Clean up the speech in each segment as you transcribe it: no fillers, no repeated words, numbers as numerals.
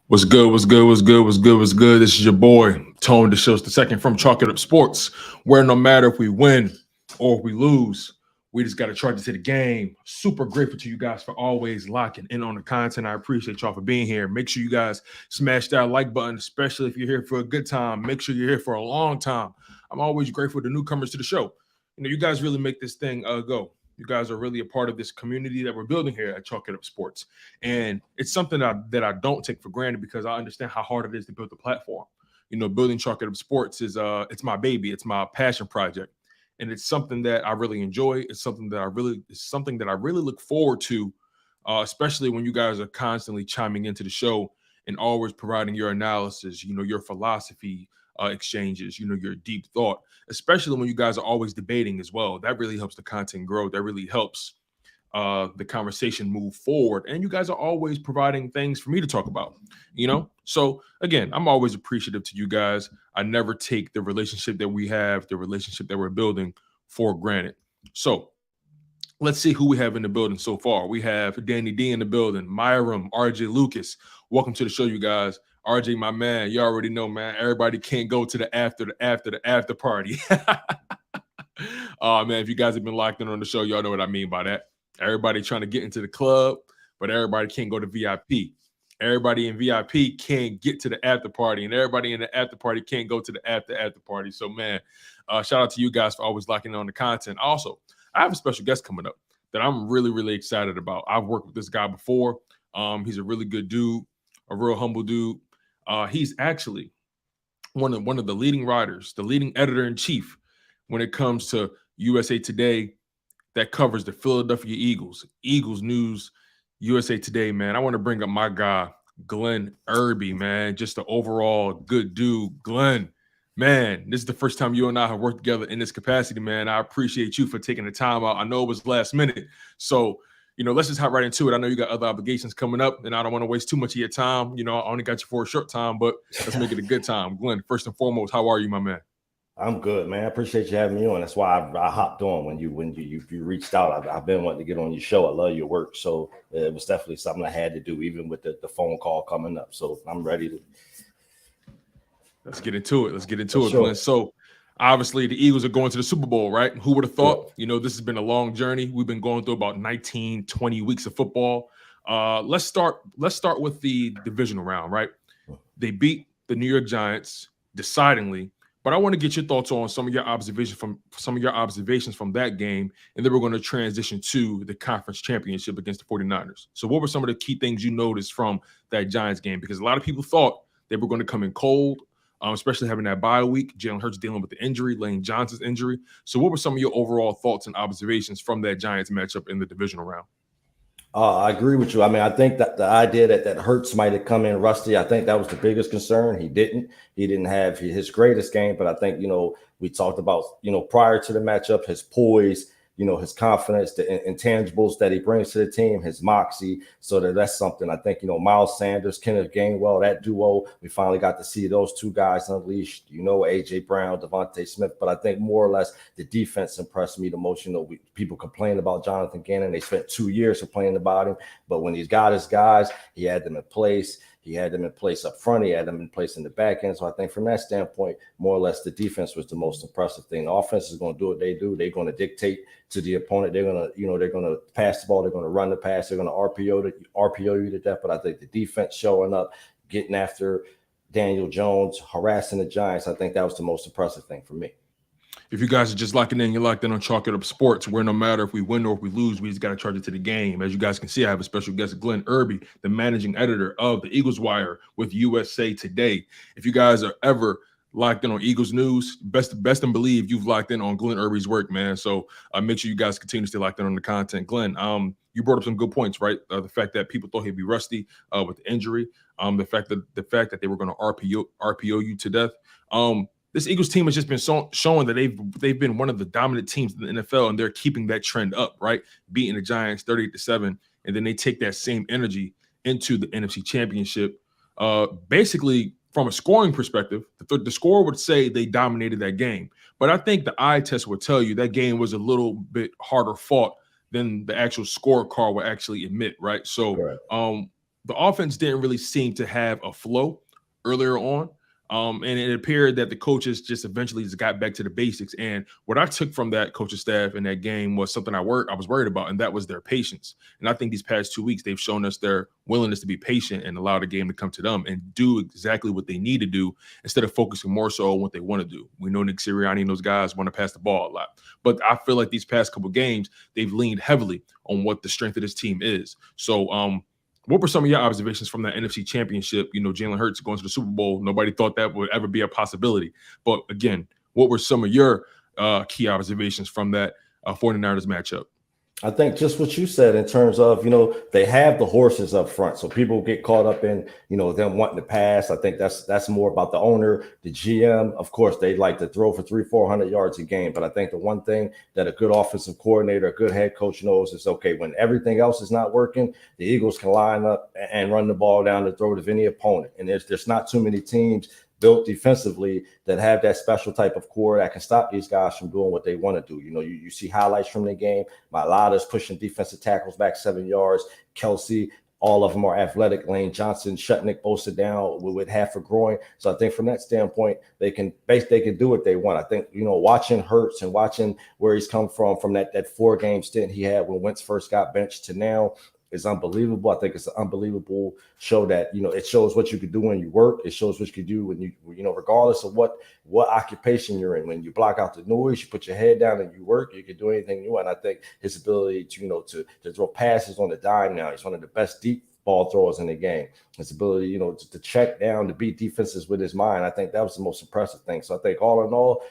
What's good? What's good? What's good? What's good? What's good? This is your boy, Tone DeShields II from Chalk It Up Sports, where no matter if we win or if we lose, we just got to charge it to the game. Super grateful to you guys for always locking in on the content. I appreciate y'all for being here. Make sure you guys smash that like button, especially if you're here for a good time. Make sure you're here for a long time. I'm always grateful to newcomers to the show. You guys really make this thing go. You guys are really a part of this community that we're building here at Chalk It Up Sports. And it's something that I don't take for granted because I understand how hard it is to build the platform. Building Chalk It Up Sports is it's my baby, it's my passion project. And it's something that I really enjoy. It's something that I really look forward to, especially when you guys are constantly chiming into the show and always providing your analysis, your philosophy exchanges, your deep thought, especially when you guys are always debating as well. That really helps the content grow. That really helps the conversation move forward. And you guys are always providing things for me to talk about. So again, I'm always appreciative to you guys. I never take the relationship that we have, the relationship that we're building for granted. So let's see who we have in the building so far. We have Danny D in the building, Myram, RJ Lucas. Welcome to the show, you guys. RJ, my man, you already know, man. Everybody can't go to the after party. Oh man, if you guys have been locked in on the show, y'all know what I mean by that. Everybody trying to get into the club, but everybody can't go to VIP. Everybody in VIP can't get to the after party, and everybody in the after party can't go to the after party. So, man, shout out to you guys for always locking in on the content. Also, I have a special guest coming up that I'm really, really excited about. I've worked with this guy before. He's a really good dude, a real humble dude. He's actually one of the leading writers, the leading editor in chief when it comes to USA Today that covers the Philadelphia Eagles news, USA Today, man. I want to bring up my guy, Glenn Irby, man. Just an overall good dude. Glenn, man, this is the first time you and I have worked together in this capacity, man. I appreciate you for taking the time out. I know it was last minute. So, let's just hop right into it. I know you got other obligations coming up, and I don't want to waste too much of your time. I only got you for a short time, but let's make it a good time. Glenn, first and foremost, how are you, my man? I'm good, man. I appreciate you having me on. That's why I hopped on when you reached out. I've been wanting to get on your show. I love your work, so it was definitely something I had to do, even with the phone call coming up. So I'm ready to. Let's get into it. Sure. Glenn. So obviously the Eagles are going to the Super Bowl, right? Who would have thought? Sure. This has been a long journey. We've been going through about 19, 20 weeks of football. Let's start with the divisional round, right? They beat the New York Giants decidingly. But I want to get your thoughts on some of your observations from that game, and then we're going to transition to the conference championship against the 49ers. So what were some of the key things you noticed from that Giants game? Because a lot of people thought they were going to come in cold, especially having that bye week. Jalen Hurts dealing with the injury, Lane Johnson's injury. So what were some of your overall thoughts and observations from that Giants matchup in the divisional round? I agree with you. I mean, I think that the idea that Hurts might have come in rusty, I think that was the biggest concern. He didn't have his greatest game, but I think, we talked about, prior to the matchup, his poise, his confidence, the intangibles that he brings to the team, his moxie. So that's something I think, Miles Sanders, Kenneth Gainwell, that duo, we finally got to see those two guys unleashed, AJ Brown, Devontae Smith. But I think more or less the defense impressed me the most. People complain about Jonathan Gannon. They spent 2 years complaining about him. But when he's got his guys, he had them in place. He had them in place up front. He had them in place in the back end. So I think from that standpoint, more or less the defense was the most impressive thing. The offense is going to do what they do. They're going to dictate to the opponent. They're going to pass the ball. They're going to run the pass. They're going to RPO you to death. But I think the defense showing up, getting after Daniel Jones, harassing the Giants, I think that was the most impressive thing for me. If you guys are just locking in, you're locked in on Chalk It Up Sports, where no matter if we win or if we lose, we just got to charge it to the game. As you guys can see, I have a special guest, Glenn Irby, the managing editor of the Eagles Wire with USA Today. If you guys are ever locked in on Eagles news, best and believe you've locked in on Glenn Irby's work, man. So make sure you guys continue to stay locked in on the content. Glenn, you brought up some good points, right? The fact that people thought he'd be rusty with the injury, the fact that they were going to RPO you to death. This Eagles team has just been showing that they've been one of the dominant teams in the NFL, and they're keeping that trend up, right? Beating the Giants 38-7, and then they take that same energy into the NFC Championship. Basically, from a scoring perspective, the score would say they dominated that game. But I think the eye test would tell you that game was a little bit harder fought than the actual scorecard would actually admit, right? So the offense didn't really seem to have a flow earlier on. And it appeared that the coaches just eventually just got back to the basics. And what I took from that coaching staff in that game was something I was worried about, and that was their patience. And I think these past 2 weeks, they've shown us their willingness to be patient and allow the game to come to them and do exactly what they need to do instead of focusing more so on what they want to do. We know Nick Sirianni and those guys want to pass the ball a lot. But I feel like these past couple games, they've leaned heavily on what the strength of this team is. So, what were some of your observations from that NFC Championship? You know, Jalen Hurts going to the Super Bowl. Nobody thought that would ever be a possibility. But again, what were some of your key observations from that 49ers matchup? I think just what you said in terms of, they have the horses up front. So people get caught up in, them wanting to pass. I think that's more about the owner, the GM. Of course, they like to throw for 300-400 yards a game. But I think the one thing that a good offensive coordinator, a good head coach knows is, okay, when everything else is not working, the Eagles can line up and run the ball down the throat of any opponent. And there's not too many teams built defensively that have that special type of core that can stop these guys from doing what they want to do. You see highlights from the game. Mailata's pushing defensive tackles back 7 yards. Kelsey, all of them are athletic. Lane Johnson shutting Nick Bosa down with half a groin. So I think from that standpoint, they can do what they want. I think, watching Hurts and watching where he's come from that 4-game stint he had when Wentz first got benched to now, is unbelievable. I think it's an unbelievable show that, it shows what you could do when you work. It shows what you could do when you regardless of what occupation you're in. When you block out the noise, you put your head down and you work, you can do anything you want. I think his ability to throw passes on the dime now, he's one of the best deep ball throwers in the game. His ability, to check down, to beat defenses with his mind. I think that was the most impressive thing. So I think all in all,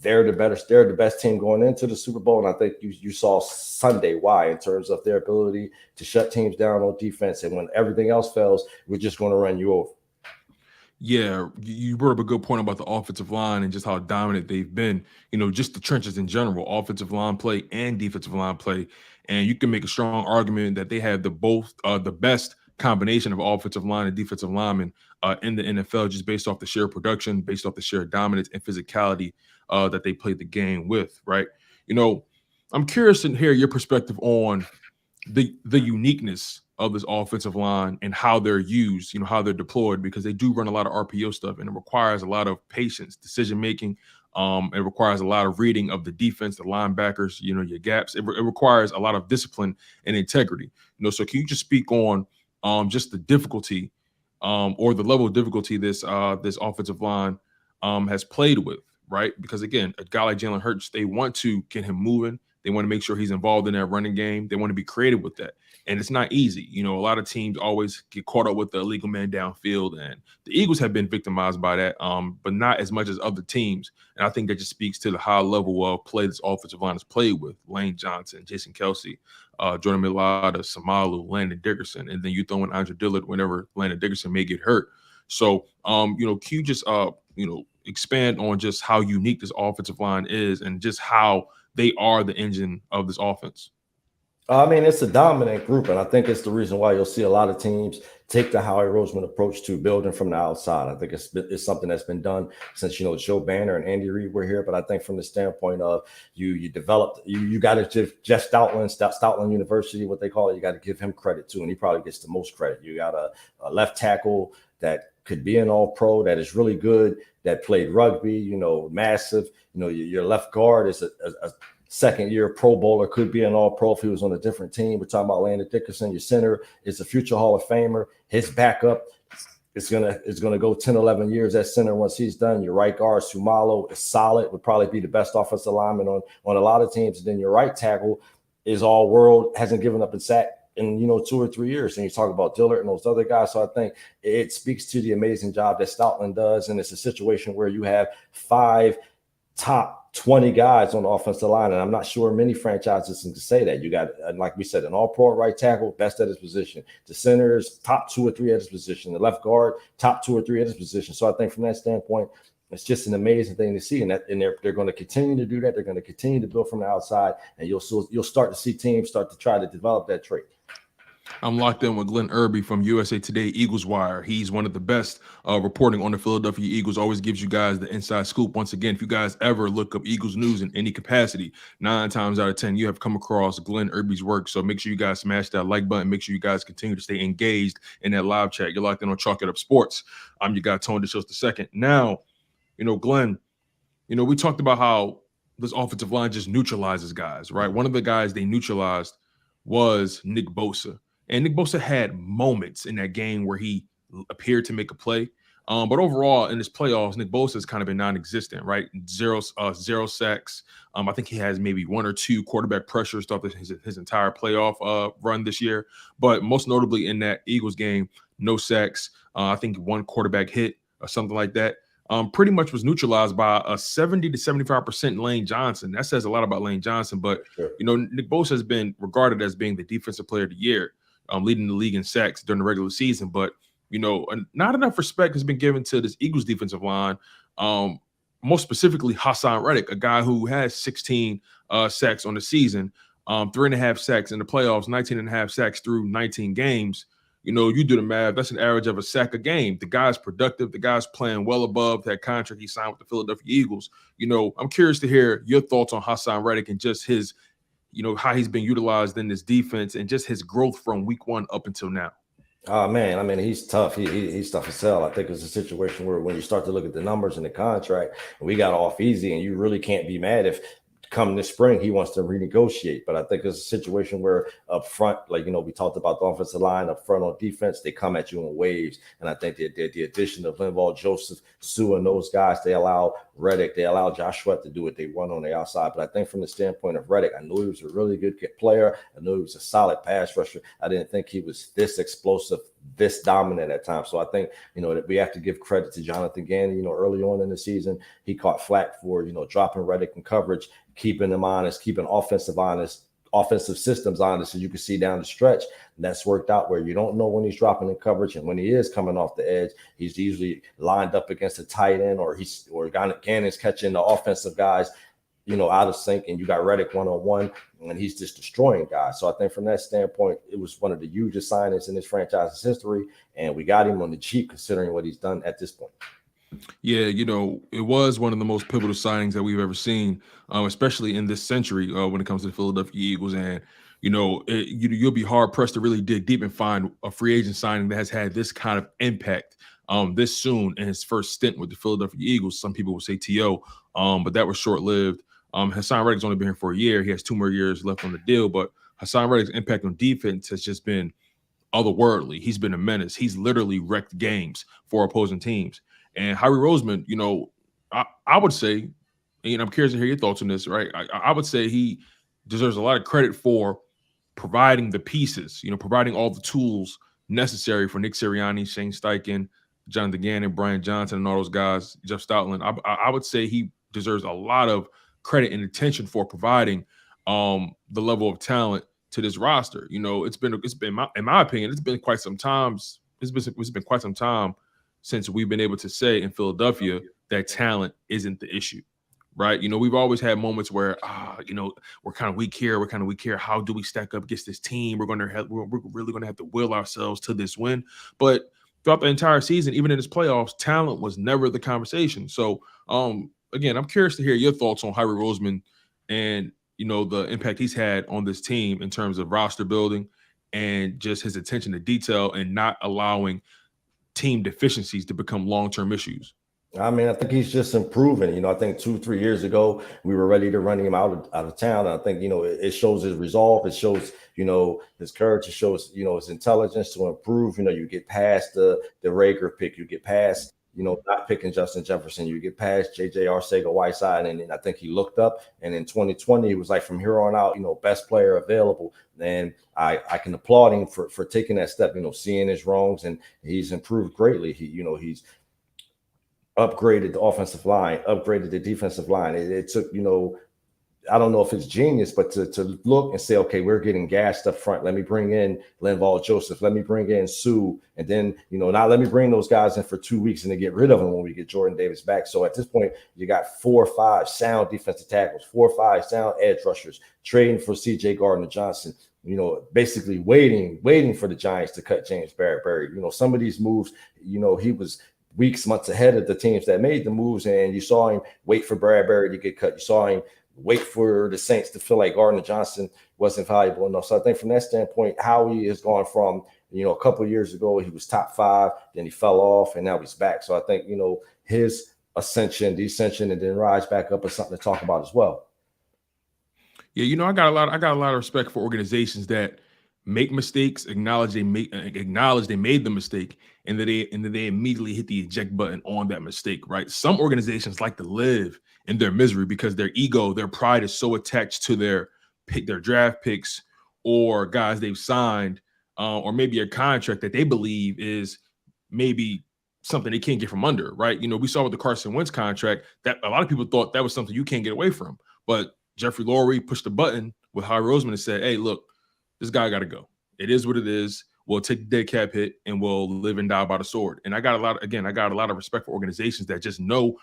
they're the best team going into the Super Bowl. And I think you saw Sunday why, in terms of their ability to shut teams down on defense. And when everything else fails, we're just going to run you over. Yeah, you brought up a good point about the offensive line and just how dominant they've been, just the trenches in general, offensive line play and defensive line play. And you can make a strong argument that they have the best combination of offensive line and defensive linemen in the NFL, just based off the sheer production, based off the sheer dominance and physicality that they played the game with, right? I'm curious to hear your perspective on the uniqueness of this offensive line and how they're used, how they're deployed, because they do run a lot of RPO stuff and it requires a lot of patience, decision-making. It requires a lot of reading of the defense, the linebackers, your gaps. It requires a lot of discipline and integrity. So can you just speak on just the difficulty or the level of difficulty this offensive line has played with, right? Because again, a guy like Jalen Hurts, they want to get him moving. They want to make sure he's involved in that running game. They want to be creative with that. And it's not easy. A lot of teams always get caught up with the illegal man downfield. And the Eagles have been victimized by that, but not as much as other teams. And I think that just speaks to the high level of play this offensive line has played with. Lane Johnson, Jason Kelsey, Jordan Mailata, Samalu, Landon Dickerson. And then you throw in Andre Dillard whenever Landon Dickerson may get hurt. So, can you just, expand on just how unique this offensive line is and just how they are the engine of this offense? I mean, it's a dominant group, and I think it's the reason why you'll see a lot of teams take the Howie Roseman approach to building from the outside. I think it's something that's been done since, Joe Banner and Andy Reid were here. But I think from the standpoint of you developed, you got to give Jeff Stoutland University, what they call it, you got to give him credit too, and he probably gets the most credit. You got a left tackle that could be an all-pro, that is really good, that played rugby, massive. Your left guard is a second-year Pro Bowler, could be an all-pro if he was on a different team. We're talking about Landon Dickerson. Your center is a future Hall of Famer. His backup is gonna go 10, 11 years at center once he's done. Your right guard, Sumalo, is solid, would probably be the best offensive lineman on a lot of teams. And then your right tackle is all-world, hasn't given up a sack in 2 or 3 years. And you talk about Dillard and those other guys. So I think it speaks to the amazing job that Stoutland does. And it's a situation where you have 5 top 20 guys on the offensive line. And I'm not sure many franchises can say that. You got, like we said, an all-pro right tackle, best at his position. The centers, top 2 or 3 at his position. The left guard, top 2 or 3 at his position. So I think from that standpoint, it's just an amazing thing to see. And they're going to continue to do that. They're going to continue to build from the outside. And you'll start to see teams start to try to develop that trait. I'm locked in with Glenn Irby from USA Today Eagles Wire. He's one of the best reporting on the Philadelphia Eagles. Always gives you guys the inside scoop. Once again, if you guys ever look up Eagles news in any capacity, 9 times out of 10, you have come across Glenn Irby's work. So make sure you guys smash that like button. Make sure you guys continue to stay engaged in that live chat. You're locked in on Chalk It Up Sports. I'm your guy, Tone DeShields II. Now, Glenn, we talked about how this offensive line just neutralizes guys, right? One of the guys they neutralized was Nick Bosa. And Nick Bosa had moments in that game where he appeared to make a play. But overall, in his playoffs, Nick Bosa has kind of been non-existent, right? Zero sacks. I think he has maybe 1 or 2 quarterback pressures throughout his entire playoff run this year. But most notably in that Eagles game, no sacks. I think 1 quarterback hit or something like that. Pretty much was neutralized by a 70 to 75% Lane Johnson. That says a lot about Lane Johnson. But, Sure. Nick Bosa has been regarded as being the defensive player of the year, leading the league in sacks during the regular season. But, not enough respect has been given to this Eagles defensive line. Most specifically, Haason Reddick, a guy who has 16 sacks on the season, 3.5 sacks in the playoffs, 19.5 sacks through 19 games. You do the math. That's an average of a sack a game. The guy's productive. The guy's playing well above that contract he signed with the Philadelphia Eagles. I'm curious to hear your thoughts on Haason Reddick and just his, how he's been utilized in this defense and just his growth from week 1 up until now. Oh man, I mean he's tough. He's tough as hell. I think it's a situation where when you start to look at the numbers in the contract, we got off easy, and you really can't be mad if come this spring he wants to renegotiate. But I think it's a situation where up front, like we talked about the offensive line up front on defense, they come at you in waves. And I think the addition of Linval Joseph, Sue, and those guys, they allow Reddick, they allow Josh Sweat to do what they want on the outside. But I think from the standpoint of Reddick, I knew he was a really good player. I knew he was a solid pass rusher. I didn't think he was this explosive, this dominant at times. So I think, that we have to give credit to Jonathan Gannon. Early on in the season, he caught flack for, dropping Reddick in coverage, keeping them honest, keeping offensive systems honest, so you can see down the stretch. And that's worked out where you don't know when he's dropping in coverage, and when he is coming off the edge, he's usually lined up against a tight end, or Gannon's catching the offensive guys, out of sync, and you got Reddick one-on-one, and he's just destroying guys. So I think from that standpoint, it was one of the hugest signings in this franchise's history, and we got him on the cheap considering what he's done at this point. Yeah, it was one of the most pivotal signings that we've ever seen, especially in this century when it comes to the Philadelphia Eagles. And, you'll be hard pressed to really dig deep and find a free agent signing that has had this kind of impact this soon in his first stint with the Philadelphia Eagles. Some people will say T.O., but that was short lived. Haason Reddick's only been here for a year. He has 2 more years left on the deal, but Haason Reddick's impact on defense has just been otherworldly. He's been a menace. He's literally wrecked games for opposing teams. And Howie Roseman, I would say, and I'm curious to hear your thoughts on this, right? I would say he deserves a lot of credit for providing the pieces, providing all the tools necessary for Nick Sirianni, Shane Steichen, Jonathan Gannon, Brian Johnson, and all those guys, Jeff Stoutland. I would say he deserves a lot of credit and attention for providing the level of talent to this roster. It's been in my opinion, it's been quite some time. It's been quite some time since we've been able to say in Philadelphia that talent isn't the issue, right? We've always had moments where, we're kind of weak here. How do we stack up against this team? We're really going to have to will ourselves to this win. But throughout the entire season, even in this playoffs, talent was never the conversation. So, again, I'm curious to hear your thoughts on Howie Roseman and, the impact he's had on this team in terms of roster building and just his attention to detail and not allowing team deficiencies to become long-term issues. I mean, I think he's just improving. I think 2-3 years ago, we were ready to run him out of town. And I think, it shows his resolve. It shows, his courage. It shows, his intelligence to improve. You get past the Rager pick. You get past, not picking Justin Jefferson. You get past J.J. Arcega-Whiteside. And then I think he looked up. And in 2020, it was like from here on out, best player available. And I can applaud him for taking that step, seeing his wrongs. And he's improved greatly. He's upgraded the offensive line, upgraded the defensive line. It took, I don't know if it's genius, but to look and say, okay, we're getting gassed up front. Let me bring in Linval Joseph. Let me bring in Sue. And then, now let me bring those guys in for 2 weeks and then get rid of them when we get Jordan Davis back. So at this point, you got 4 or 5 sound defensive tackles, 4 or 5 sound edge rushers, trading for C.J. Gardner-Johnson, basically waiting for the Giants to cut James Bradbury. Some of these moves, he was weeks, months ahead of the teams that made the moves, and you saw him wait for Bradbury to get cut. You saw him wait for the Saints to feel like Gardner-Johnson wasn't valuable enough. So I think from that standpoint, Howie has gone from, a couple of years ago, he was top 5, then he fell off, and now he's back. So I think, his ascension, descension, and then rise back up is something to talk about as well. Yeah, I got a lot of respect for organizations that make mistakes, acknowledge they made the mistake, and then they immediately hit the eject button on that mistake, right? Some organizations like to live in their misery because their ego, their pride is so attached to their draft picks or guys they've signed, or maybe a contract that they believe is maybe something they can't get from under, right? We saw with the Carson Wentz contract that a lot of people thought that was something you can't get away from, but Jeffrey Lurie pushed the button with Howie Roseman and said, hey, look, this guy got to go. It is what it is. We'll take the dead cap hit and we'll live and die by the sword. And I got a lot of respect for organizations that just know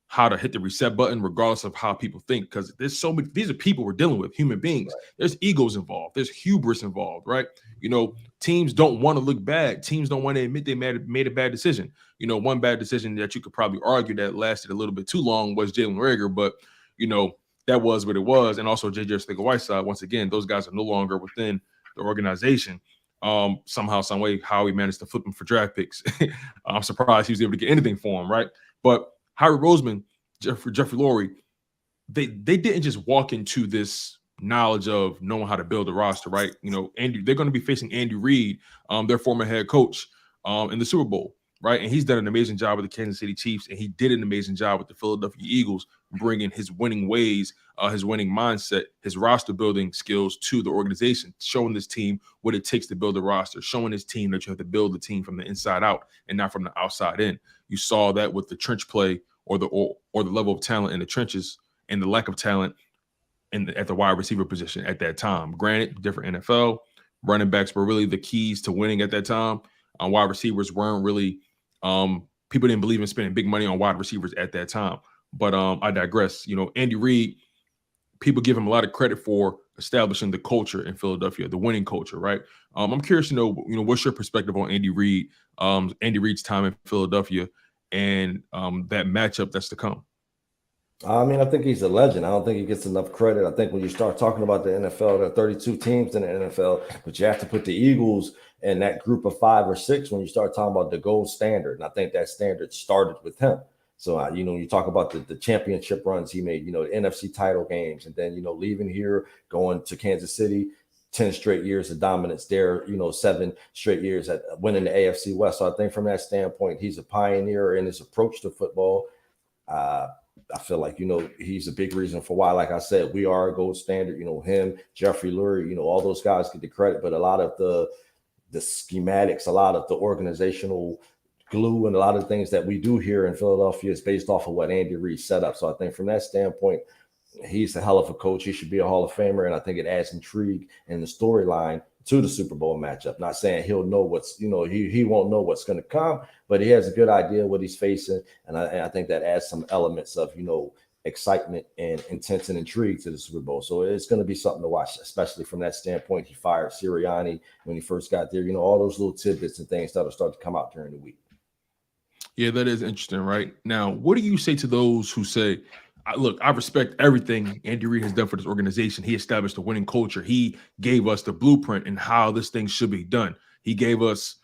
how to hit the reset button regardless of how people think, because there's so many, these are people we're dealing with, human beings. Right. There's egos involved. There's hubris involved, right? Teams don't want to look bad. Teams don't want to admit they made a bad decision. One bad decision that you could probably argue that lasted a little bit too long was Jalen Reagor, but, that was what it was. And also J.J. Arcega-Whiteside, once again, those guys are no longer within the organization. Somehow, some way, Howie managed to flip him for draft picks. I'm surprised he was able to get anything for him, right? But Howie Roseman, Jeffrey Lurie, they didn't just walk into this knowledge of knowing how to build a roster, right? They're going to be facing Andy Reid, their former head coach, in the Super Bowl, right? And he's done an amazing job with the Kansas City Chiefs, and he did an amazing job with the Philadelphia Eagles, bringing his winning ways, his winning mindset, his roster building skills to the organization, showing this team what it takes to build a roster, showing his team that you have to build the team from the inside out and not from the outside in. You saw that with the trench play or the level of talent in the trenches and the lack of talent at the wide receiver position at that time. Granted, different NFL, running backs were really the keys to winning at that time. Wide receivers weren't really people didn't believe in spending big money on wide receivers at that time. But I digress. Andy Reid, people give him a lot of credit for establishing the culture in Philadelphia, the winning culture, right? I'm curious to know, what's your perspective on Andy Reid, Andy Reid's time in Philadelphia, and that matchup that's to come. I think he's a legend. I don't think he gets enough credit. I think when you start talking about the NFL, there are 32 teams in the NFL, but you have to put the Eagles in that group of 5 or 6 when you start talking about the gold standard. And I think that standard started with him. So, you talk about the championship runs he made, the NFC title games, and then, leaving here, going to Kansas City, 10 straight years of dominance there, 7 straight years at winning the AFC West. So I think from that standpoint, he's a pioneer in his approach to football. I feel like, he's a big reason for why, like I said, we are a gold standard. Him, Jeffrey Lurie, all those guys get the credit, but a lot of the schematics, a lot of the organizational glue, and a lot of things that we do here in Philadelphia is based off of what Andy Reid set up. So I think from that standpoint, he's a hell of a coach. He should be a Hall of Famer, and I think it adds intrigue in the storyline to the Super Bowl matchup. Not saying he'll know what's, he won't know what's going to come, but he has a good idea what he's facing, and I think that adds some elements of, excitement and intense and intrigue to the Super Bowl. So it's going to be something to watch, especially from that standpoint. He fired Sirianni when he first got there. All those little tidbits and things that'll start to come out during the week. Yeah, that is interesting, right? Now, what do you say to those who say, look, I respect everything Andy Reid has done for this organization. He established a winning culture. He gave us the blueprint and how this thing should be done. He gave us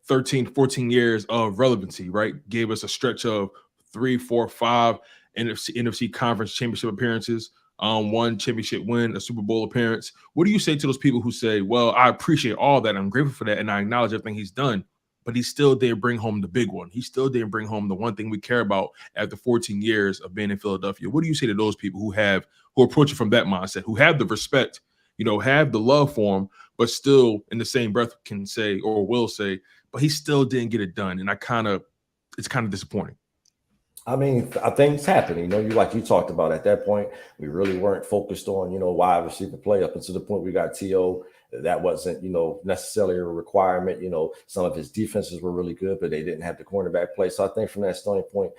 13, 14 years of relevancy, right? Gave us a stretch of 3, 4, 5 NFC conference championship appearances, 1 championship win, a Super Bowl appearance. What do you say to those people who say, well, I appreciate all that, I'm grateful for that, and I acknowledge everything he's done, but he still didn't bring home the big one. He still didn't bring home the one thing we care about after 14 years of being in Philadelphia. What do you say to those people who approach it from that mindset, who have the respect, have the love for him, but still in the same breath can say or will say, but he still didn't get it done. And it's kind of disappointing. I mean, I think it's happening. You know, you talked about at that point, we really weren't focused on, wide receiver play up until the point we got T.O. That wasn't, necessarily a requirement. Some of his defenses were really good, but they didn't have the cornerback play. So I think from that standpoint,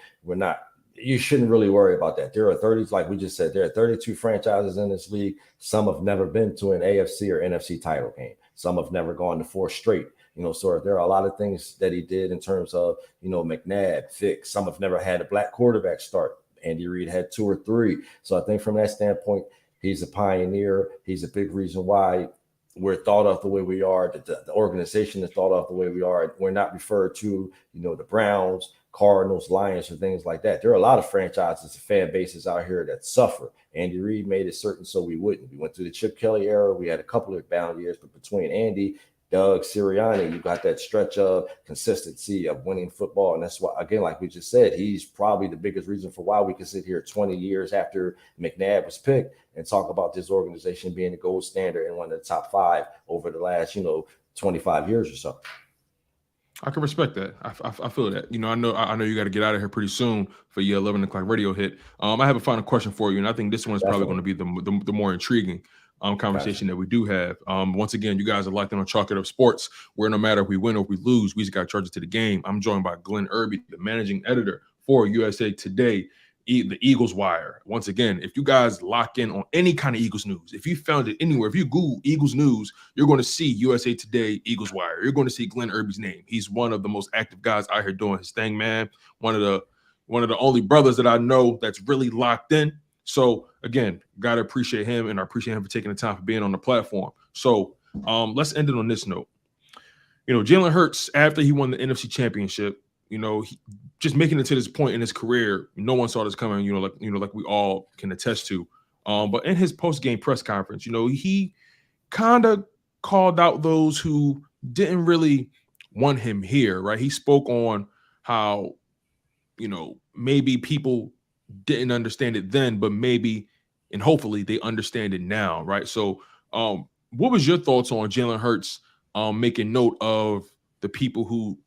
you shouldn't really worry about that. There are 30, like we just said, there are 32 franchises in this league. Some have never been to an AFC or NFC title game. Some have never gone to 4 straight. So there are a lot of things that he did in terms of, McNabb, Vick. Some have never had a black quarterback start. Andy Reid had 2 or 3. So I think from that standpoint, he's a pioneer. He's a big reason why we're thought of the way we are. The organization is thought of the way we are. We're not referred to, the Browns, Cardinals, Lions, or things like that. There are a lot of franchises and fan bases out here that suffer. Andy Reid made it certain so we wouldn't. We went through the Chip Kelly era. We had a couple of down years, but between Andy, Doug, Sirianni, you got that stretch of consistency of winning football. And that's why, again, like we just said, he's probably the biggest reason for why we can sit here 20 years after McNabb was picked and talk about this organization being the gold standard and one of the top 5 over the last, 25 years or so. I can respect that. I feel that. I know you got to get out of here pretty soon for your 11 o'clock radio hit. I have a final question for you, and I think this one is probably going to be the more intriguing conversation that we do have. Once again, you guys are locked in on Chalk It Up Sports, where no matter if we win or if we lose, we just got to charge it to the game. I'm joined by Glenn Irby, the managing editor for USA Today, the Eagles Wire. Once again, if you guys lock in on any kind of Eagles news, if you found it anywhere, if you Google Eagles news, you're going to see USA Today, Eagles Wire. You're going to see Glenn Irby's name. He's one of the most active guys out here doing his thing, man. One of the only brothers that I know that's really locked in. So again, gotta appreciate him, and I appreciate him for taking the time for being on the platform. So let's end it on this note. Jalen Hurts, after he won the NFC Championship, he, just making it to this point in his career, no one saw this coming. Like we all can attest to. But in his post-game press conference, he kind of called out those who didn't really want him here. Right? He spoke on how maybe people didn't understand it then, but maybe and hopefully they understand it now, right? So what was your thoughts on Jalen Hurts making note of the people who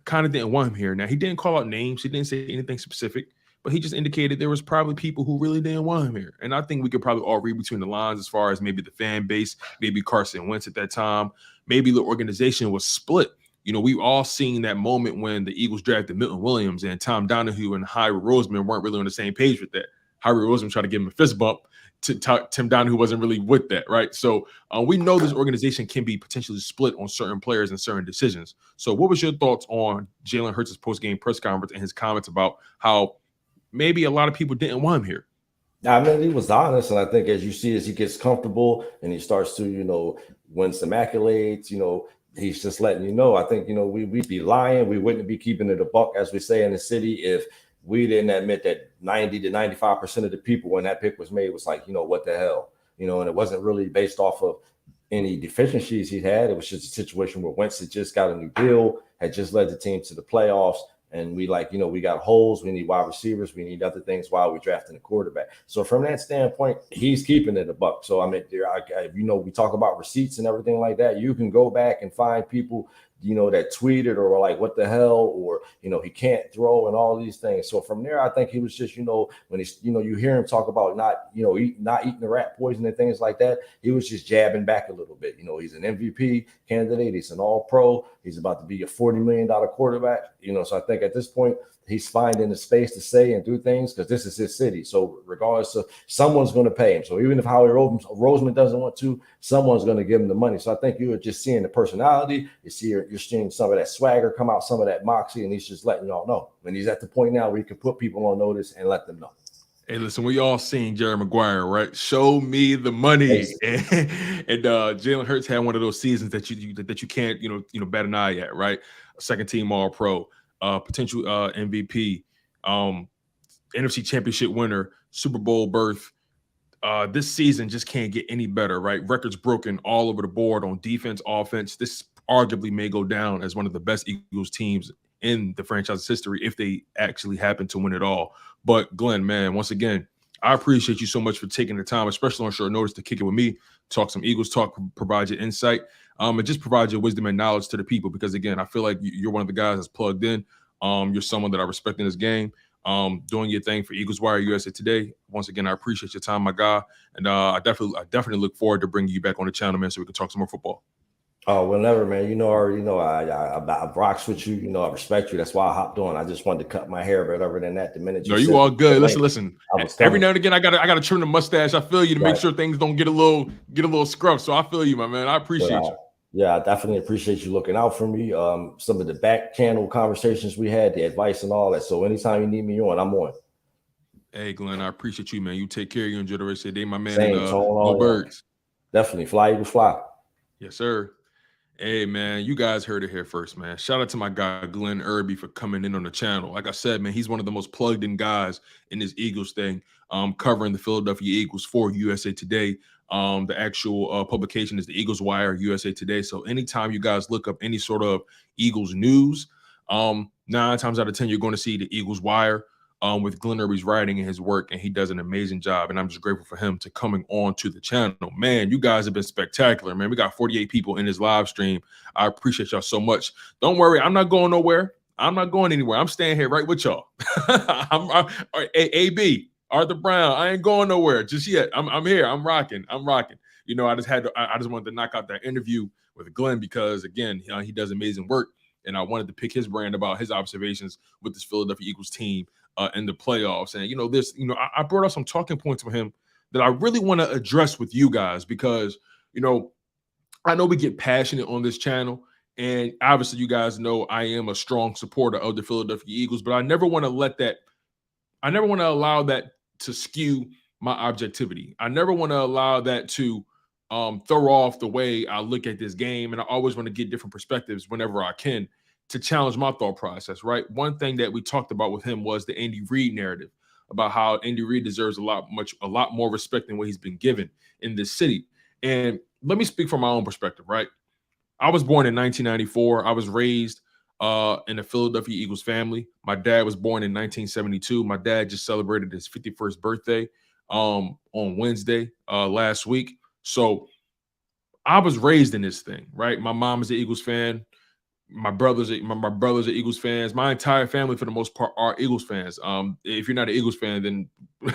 kind of didn't want him here? Now, he didn't call out names. He didn't say anything specific, but he just indicated there was probably people who really didn't want him here. And I think we could probably all read between the lines as far as maybe the fan base, maybe Carson Wentz at that time, maybe the organization was split. We've all seen that moment when the Eagles drafted Milton Williams and Tom Donahue and Howie Roseman weren't really on the same page with that. Howie Roseman tried to give him a fist bump. Tim Donahue wasn't really with that, right? So we know this organization can be potentially split on certain players and certain decisions. So what was your thoughts on Jalen Hurts' post-game press conference and his comments about how maybe a lot of people didn't want him here? I mean, he was honest, and I think as he gets comfortable and he starts to, win some accolades, he's just letting you know. I think, we'd be lying. We wouldn't be keeping it a buck, as we say in the city, if we didn't admit that 90 to 95% of the people when that pick was made was like, what the hell, and it wasn't really based off of any deficiencies he had. It was just a situation where Wentz had just got a new deal, had just led the team to the playoffs. And we we got holes. We need wide receivers. We need other things while we're drafting a quarterback. So from that standpoint, he's keeping it a buck. So, I mean, we talk about receipts and everything like that. You can go back and find people, that tweeted or like, what the hell, or, he can't throw and all these things. So from there, I think he was just, when he's, you hear him talk about not eating the rat poison and things like that. He was just jabbing back a little bit. He's an MVP candidate. He's an all-pro. He's about to be a $40 million quarterback. So I think at this point, he's finding the space to say and do things because this is his city. So regardless of, someone's going to pay him. So even if Howie Roseman doesn't want to, someone's going to give him the money. So I think you're just seeing the personality. You're seeing some of that swagger come out, some of that moxie, and he's just letting y'all know. When he's at the point now where he can put people on notice and let them know. Hey, listen, we all seen Jerry Maguire, right? Show me the money. And Jalen Hurts had one of those seasons that you can't bat an eye at, right? Second team All Pro, potential MVP, NFC Championship winner, Super Bowl berth. This season just can't get any better, right? Records broken all over the board on defense, offense. This arguably may go down as one of the best Eagles teams in the franchise's history if they actually happen to win it all. But Glenn, man, once again, I appreciate you so much for taking the time, especially on short notice, to kick it with me, talk some Eagles talk, provide your insight, and just provide your wisdom and knowledge to the people. Because again, I feel like you're one of the guys that's plugged in. You're someone that I respect in this game. doing your thing for Eagles Wire USA Today. Once again, I appreciate your time, my guy, and I definitely look forward to bringing you back on the channel, man, so we can talk some more football. Oh, whenever, man. You know, already know I rocks with you. You know, I respect you. That's why I hopped on. I just wanted to cut my hair, but other than that, the minute you No, you said all good. link, Listen. I was Every coming. now and again, I gotta trim the mustache. I feel you to make Right. sure things don't get a little scruff. So I feel you, my man. I appreciate you. Yeah, I definitely appreciate you looking out for me. Some of the back channel conversations we had, the advice and all that. So anytime you need me on, I'm on. Hey, Glenn, I appreciate you, man. You take care. You enjoy the rest of the day, my man. Same, and Tone, no birds. Definitely fly, Eagles fly. Yes, sir. Hey, man, you guys heard it here first, man. Shout out to my guy, Glenn Irby, for coming in on the channel. Like I said, man, he's one of the most plugged in guys in this Eagles thing, covering the Philadelphia Eagles for USA Today. The actual publication is the Eagles Wire USA Today. So anytime you guys look up any sort of Eagles news, 9 times out of 10, you're going to see the Eagles Wire. With Glenn Irby's writing and his work, and he does an amazing job. And I'm just grateful for him to coming on to the channel. Man, you guys have been spectacular, man. We got 48 people in this live stream. I appreciate y'all so much. Don't worry, I'm not going nowhere. I'm not going anywhere. I'm staying here right with y'all. I'm AB, Arthur Brown. I ain't going nowhere just yet. I'm here. I'm rocking. You know, I just wanted to knock out that interview with Glenn because again, he does amazing work. And I wanted to pick his brand about his observations with this Philadelphia Eagles team in the playoffs. And, you know, I brought up some talking points for him that I really want to address with you guys because, you know, I know we get passionate on this channel. And obviously, you guys know I am a strong supporter of the Philadelphia Eagles, but I never want to allow that to skew my objectivity. I never want to allow that to throw off the way I look at this game. And I always want to get different perspectives whenever I can to challenge my thought process, right? One thing that we talked about with him was the Andy Reid narrative about how Andy Reid deserves a lot more respect than what he's been given in this city. And let me speak from my own perspective, right? I was born in 1994. I was raised in a Philadelphia Eagles family. My dad was born in 1972. My dad just celebrated his 51st birthday on Wednesday last week. So I was raised in this thing, right? My mom is an Eagles fan. My brothers are Eagles fans. My entire family, for the most part, are Eagles fans. If you're not an Eagles fan, then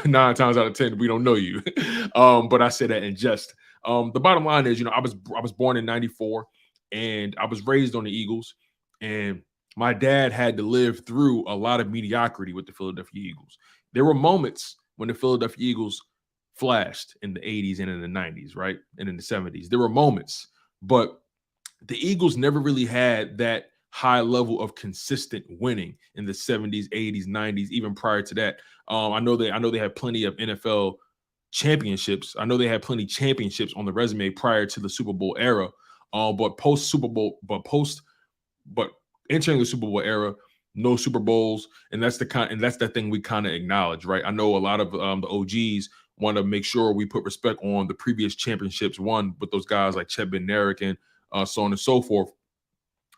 9 times out of 10, we don't know you. But I say that in jest. The bottom line is, you know, I was born in '94, and I was raised on the Eagles. And my dad had to live through a lot of mediocrity with the Philadelphia Eagles. There were moments when the Philadelphia Eagles flashed in the 80s and in the 90s, right? And in the 70s. There were moments, but the Eagles never really had that high level of consistent winning in the 70s, 80s, 90s, even prior to that. I know they had plenty of NFL championships. I know they had plenty of championships on the resume prior to the Super Bowl era. But entering the Super Bowl era, no Super Bowls, and that's the thing we kind of acknowledge, right? I know a lot of the OGs want to make sure we put respect on the previous championships won with those guys like Chet Bednarik and so on and so forth.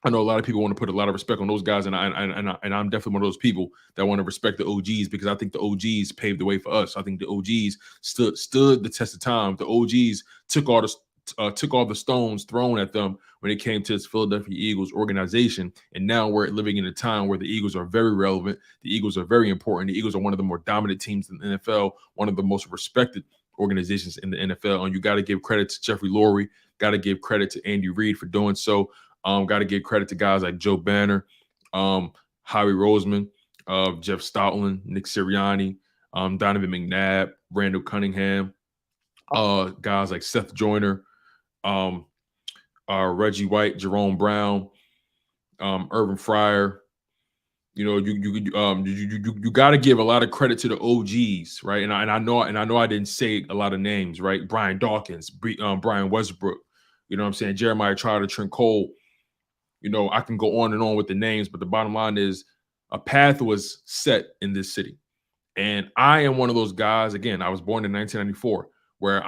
I know a lot of people want to put a lot of respect on those guys, and I'm definitely one of those people that want to respect the OGs because I think the OGs paved the way for us. I think the OGs stood the test of time. The OGs took all the stones thrown at them when it came to this Philadelphia Eagles organization, and now we're living in a time where the Eagles are very relevant. The Eagles are very important. The Eagles are one of the more dominant teams in the NFL, one of the most respected organizations in the NFL, and you got to give credit to Jeffrey Lurie. Got to give credit to Andy Reid for doing so. Got to give credit to guys like Joe Banner, Howie Roseman, Jeff Stoutland, Nick Sirianni, Donovan McNabb, Randall Cunningham, guys like Seth Joyner, Reggie White, Jerome Brown, Urban Fryer. You know, you got to give a lot of credit to the OGs, right? And I know I didn't say a lot of names, right? Brian Dawkins, Brian Westbrook, you know what I'm saying? Jeremiah Trotter, Trent Cole. You know, I can go on and on with the names, but the bottom line is a path was set in this city. And I am one of those guys, again, I was born in 1994, where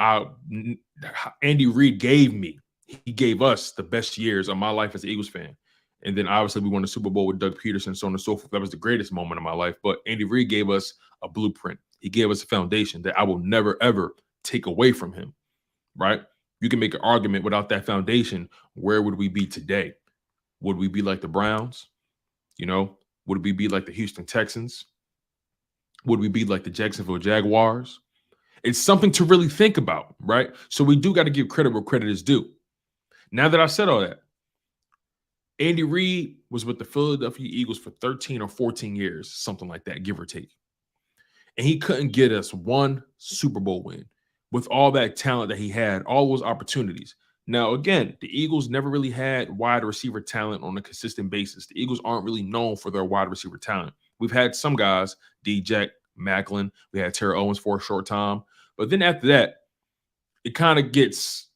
Andy Reid he gave us the best years of my life as an Eagles fan. And then obviously we won the Super Bowl with Doug Peterson, so on and so forth. That was the greatest moment of my life. But Andy Reid gave us a blueprint. He gave us a foundation that I will never, ever take away from him, right? You can make an argument without that foundation. Where would we be today? Would we be like the Browns? You know, would we be like the Houston Texans? Would we be like the Jacksonville Jaguars? It's something to really think about, right? So we do got to give credit where credit is due. Now that I've said all that, Andy Reid was with the Philadelphia Eagles for 13 or 14 years, something like that, give or take. And he couldn't get us one Super Bowl win with all that talent that he had, all those opportunities. Now, again, the Eagles never really had wide receiver talent on a consistent basis. The Eagles aren't really known for their wide receiver talent. We've had some guys, D-Jack, Macklin. We had Terrell Owens for a short time. But then after that, it kind of gets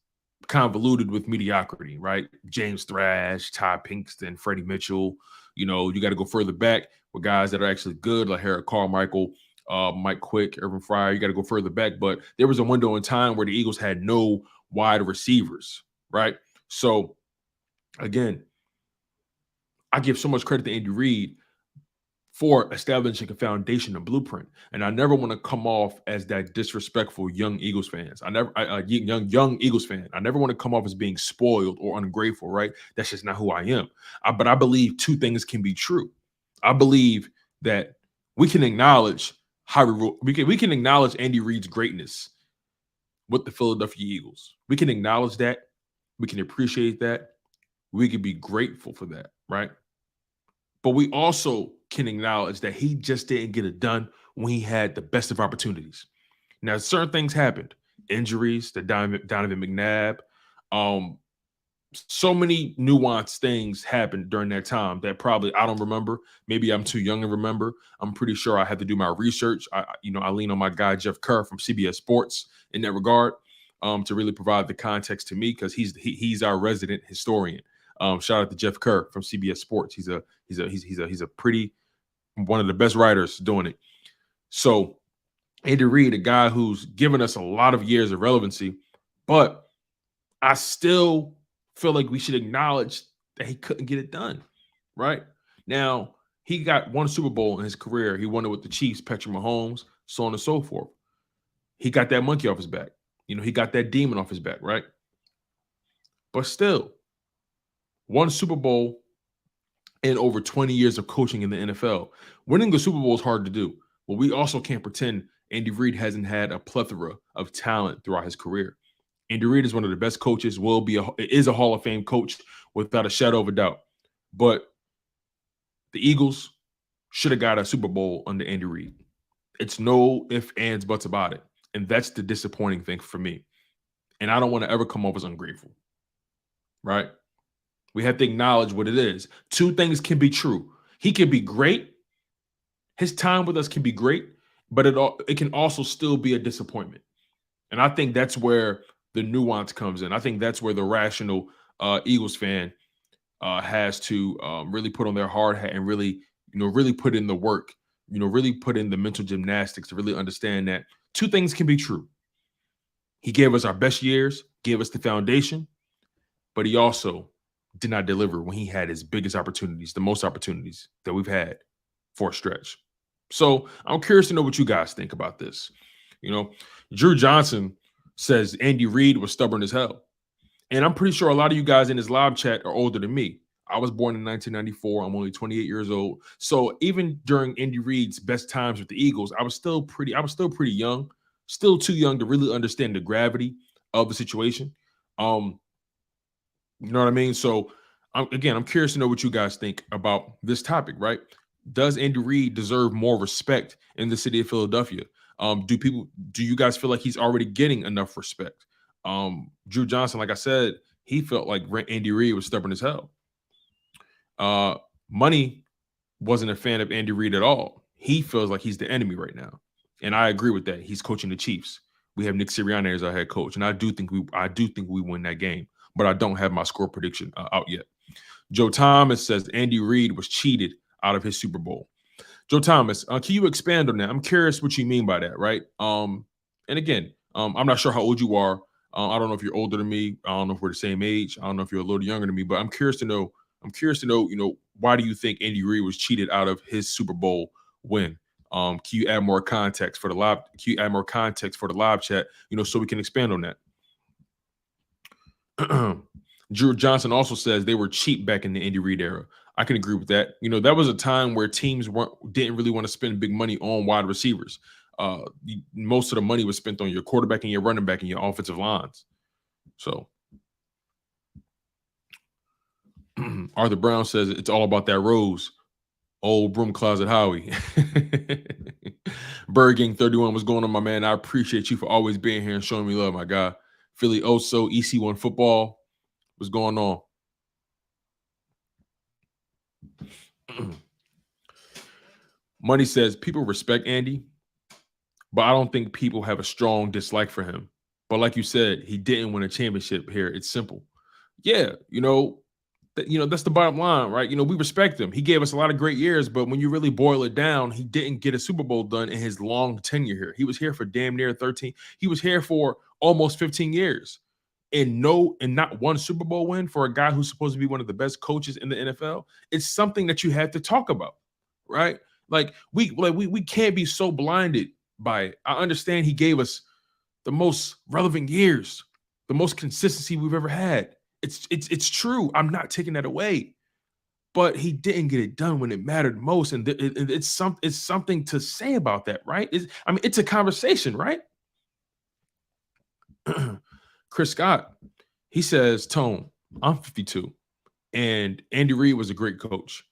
convoluted with mediocrity, right? James Thrash, Ty Pinkston, Freddie Mitchell. You got to go further back with guys that are actually good, like Harold Carmichael, Mike Quick, Urban Fryer. You got to go further back. But there was a window in time where the Eagles had no wide receivers, right? So, again, I give so much credit to Andy Reid for establishing a foundation, a blueprint. And I never want to come off as that disrespectful young Eagles fans. Young Eagles fan. I never want to come off as being spoiled or ungrateful, right? That's just not who I am. But I believe two things can be true. I believe that we can acknowledge we can acknowledge Andy Reid's greatness with the Philadelphia Eagles. We can acknowledge that. We can appreciate that. We can be grateful for that, right? But we also can acknowledge that he just didn't get it done when he had the best of opportunities. Now, certain things happened. Injuries, the Donovan McNabb. So many nuanced things happened during that time that probably I don't remember. Maybe I'm too young to remember. I'm pretty sure I had to do my research. I lean on my guy, Jeff Kerr from CBS Sports in that regard to really provide the context to me because he's our resident historian. Shout out to Jeff Kerr from CBS Sports. He's a pretty one of the best writers doing it. So Andy Reid, a guy who's given us a lot of years of relevancy, but I still feel like we should acknowledge that he couldn't get it done. Right now, he got one Super Bowl in his career. He won it with the Chiefs, Patrick Mahomes, so on and so forth. He got that monkey off his back. He got that demon off his back, right? But still, one Super Bowl in over 20 years of coaching in the NFL. Winning the Super Bowl is hard to do, but we also can't pretend Andy Reid hasn't had a plethora of talent throughout his career. Andy Reid is one of the best coaches, is a Hall of Fame coach without a shadow of a doubt. But the Eagles should have got a Super Bowl under Andy Reid. It's no ifs, ands, buts about it. And that's the disappointing thing for me. And I don't want to ever come off as ungrateful, right? We have to acknowledge what it is. Two things can be true. He can be great. His time with us can be great, but it can also still be a disappointment. And I think that's where the nuance comes in. I think that's where the rational Eagles fan has to really put on their hard hat and really put in the work, really put in the mental gymnastics to really understand that two things can be true. He gave us our best years, gave us the foundation, but he also did not deliver when he had his biggest opportunities, the most opportunities that we've had for a stretch. So I'm curious to know what you guys think about this. Drew Johnson says Andy Reid was stubborn as hell. And I'm pretty sure a lot of you guys in this live chat are older than me. I was born in 1994. I'm only 28 years old. So even during Andy Reid's best times with the Eagles, I was still pretty young, still too young to really understand the gravity of the situation. You know what I mean? So I'm curious to know what you guys think about this topic, right? Does Andy Reid deserve more respect in the city of Philadelphia? Do you guys feel like he's already getting enough respect? Drew Johnson, like I said, he felt like Andy Reid was stubborn as hell. Money wasn't a fan of Andy Reid at all. He feels like he's the enemy right now. And I agree with that. He's coaching the Chiefs. We have Nick Sirianni as our head coach. And I do think we win that game, but I don't have my score prediction out yet. Joe Thomas says Andy Reid was cheated out of his Super Bowl. Joe Thomas, can you expand on that? I'm curious what you mean by that, right? And again, I'm not sure how old you are. I don't know if you're older than me. I don't know if we're the same age. I don't know if you're a little younger than me, but I'm curious to know, why do you think Andy Reid was cheated out of his Super Bowl win? Can you add more context for the live? Can you add more context for the live chat? So we can expand on that. Drew Johnson also says they were cheap back in the Andy Reid era. I can agree with that. That was a time where teams didn't really want to spend big money on wide receivers. Most of the money was spent on your quarterback and your running back and your offensive lines. So Arthur Brown says it's all about that Rose. Old broom closet Howie. Bird Gang 31, what's going on, my man? I appreciate you for always being here and showing me love, my guy. Philly Oso, EC1 football. What's going on? Money says people respect Andy, but I don't think people have a strong dislike for him. But like you said, he didn't win a championship here. It's simple. Yeah, that's the bottom line, right? We respect him. He gave us a lot of great years, but when you really boil it down, he didn't get a Super Bowl done in his long tenure here. He was here for damn near 13. He was here for almost 15 years. And not one Super Bowl win for a guy who's supposed to be one of the best coaches in the NFL. It's something that you have to talk about, right? Like we can't be so blinded by it. I understand he gave us the most relevant years, the most consistency we've ever had. It's true. I'm not taking that away, but he didn't get it done when it mattered most, and it's something to say about that, right? It's a conversation, right? Chris Scott, he says, Tone, I'm 52, and Andy Reid was a great coach.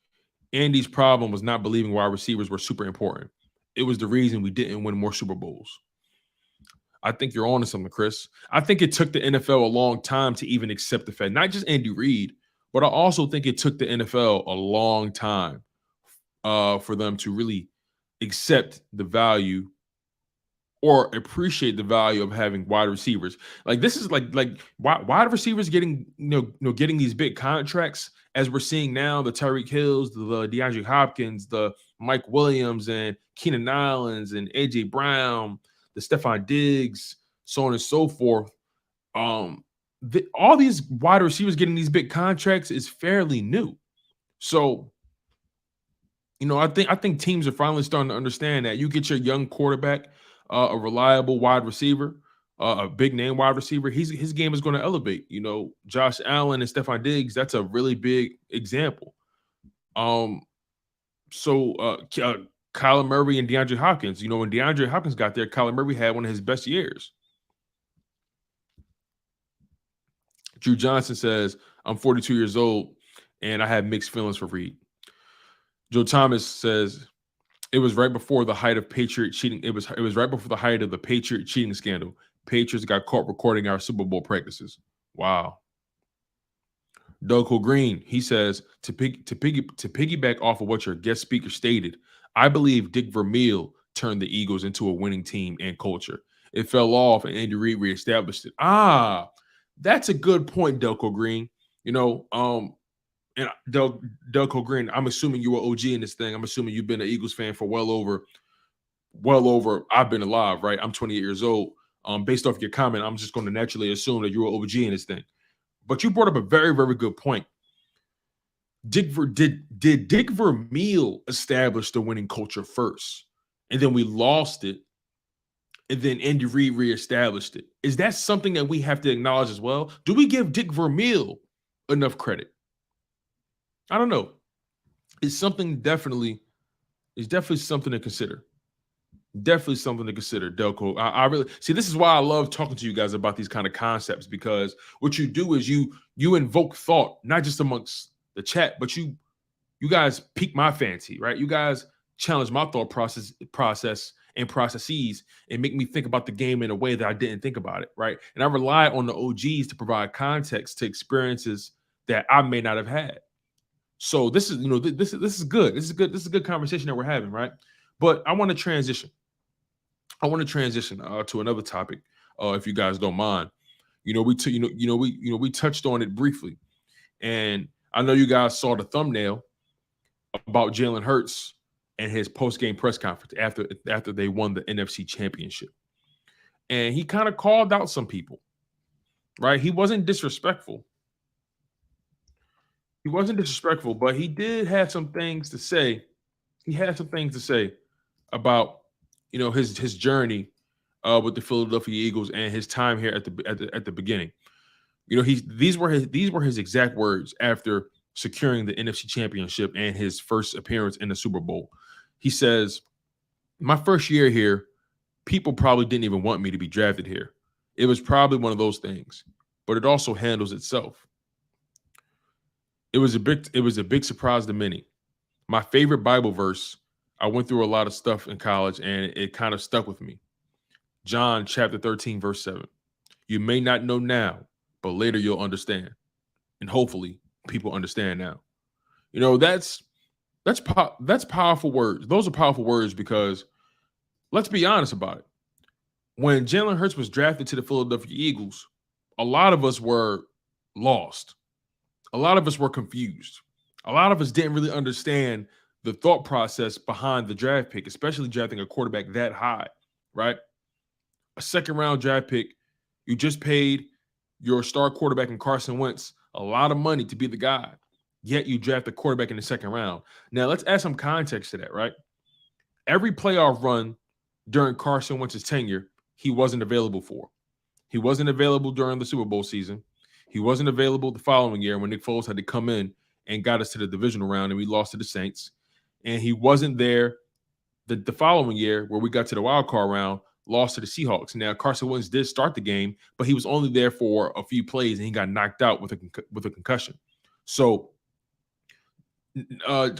Andy's problem was not believing wide receivers were super important. It was the reason we didn't win more Super Bowls. I think you're on to something, Chris. I think it took the NFL a long time to even accept the fact, not just Andy Reid, but I also think it took the NFL a long time for them to really accept the value or appreciate the value of having wide receivers. Like this is like wide receivers getting getting these big contracts as we're seeing now, the Tyreek Hills, the DeAndre Hopkins, the Mike Williams and Keenan Allen and AJ Brown, the Stephon Diggs, so on and so forth. All these wide receivers getting these big contracts is fairly new. So, I think teams are finally starting to understand that you get your young quarterback, a reliable wide receiver, a big name wide receiver, his game is going to elevate. Josh Allen and Stephon Diggs, that's a really big example. Kyler Murray and DeAndre Hopkins, when DeAndre Hopkins got there, Kyler Murray had one of his best years. Drew Johnson says, I'm 42 years old and I have mixed feelings for Reid. Joe Thomas says, it was right before the height of Patriot cheating. It was right before the height of the Patriot cheating scandal. Patriots got caught recording our Super Bowl practices. Wow. Doco Green, he says, to piggyback off of what your guest speaker stated, I believe Dick Vermeil turned the Eagles into a winning team and culture. It fell off and Andy Reid reestablished it. That's a good point, Delco Green. And Delco Green, I'm assuming you were OG in this thing. I'm assuming you've been an Eagles fan for well over I've been alive, right? I'm 28 years old. Based off your comment, I'm just going to naturally assume that you were OG in this thing. But you brought up a very, very good point. Did Dick Vermeil establish the winning culture first, and then we lost it, and then Andy Reid reestablished it? Is that something that we have to acknowledge as well? Do we give Dick Vermeil enough credit? I don't know. It's definitely something to consider. Definitely something to consider, Delco. I really see. This is why I love talking to you guys about these kind of concepts, because what you do is you invoke thought, not just amongst the chat, but you guys pique my fancy, right? You guys challenge my thought process and processes and make me think about the game in a way that I didn't think about it, right? And I rely on the OGs to provide context to experiences that I may not have had. So this is good. This is good. This is a good conversation that we're having, right? But I want to transition. To another topic, if you guys don't mind. We touched on it briefly, and I know you guys saw the thumbnail about Jalen Hurts and his post-game press conference after they won the NFC Championship, and he kind of called out some people, right? He wasn't disrespectful. But he did have some things to say. He had some things to say about his journey with the Philadelphia Eagles and his time here at the beginning. These were his exact words after securing the NFC Championship and his first appearance in the Super Bowl. He says, my first year here, people probably didn't even want me to be drafted here. It was probably one of those things, but it also handles itself. It was a big surprise to many. My favorite Bible verse, I went through a lot of stuff in college and it kind of stuck with me. John chapter 13, verse 7. You may not know now, but later you'll understand. And hopefully people understand now. You know, that's powerful words. Those are powerful words because let's be honest about it. When Jalen Hurts was drafted to the Philadelphia Eagles, a lot of us were lost. A lot of us were confused. A lot of us didn't really understand the thought process behind the draft pick, especially drafting a quarterback that high, right? A second-round draft pick, you just paid your star quarterback in Carson Wentz a lot of money to be the guy, yet you draft a quarterback in the second round. Now, let's add some context to that, right? Every playoff run during Carson Wentz's tenure, he wasn't available for. He wasn't available during the Super Bowl season. He wasn't available the following year when Nick Foles had to come in and got us to the divisional round and we lost to the Saints. And he wasn't there the following year where we got to the wild card round, lost to the Seahawks. Now, Carson Wentz did start the game, but he was only there for a few plays and he got knocked out with a concussion. So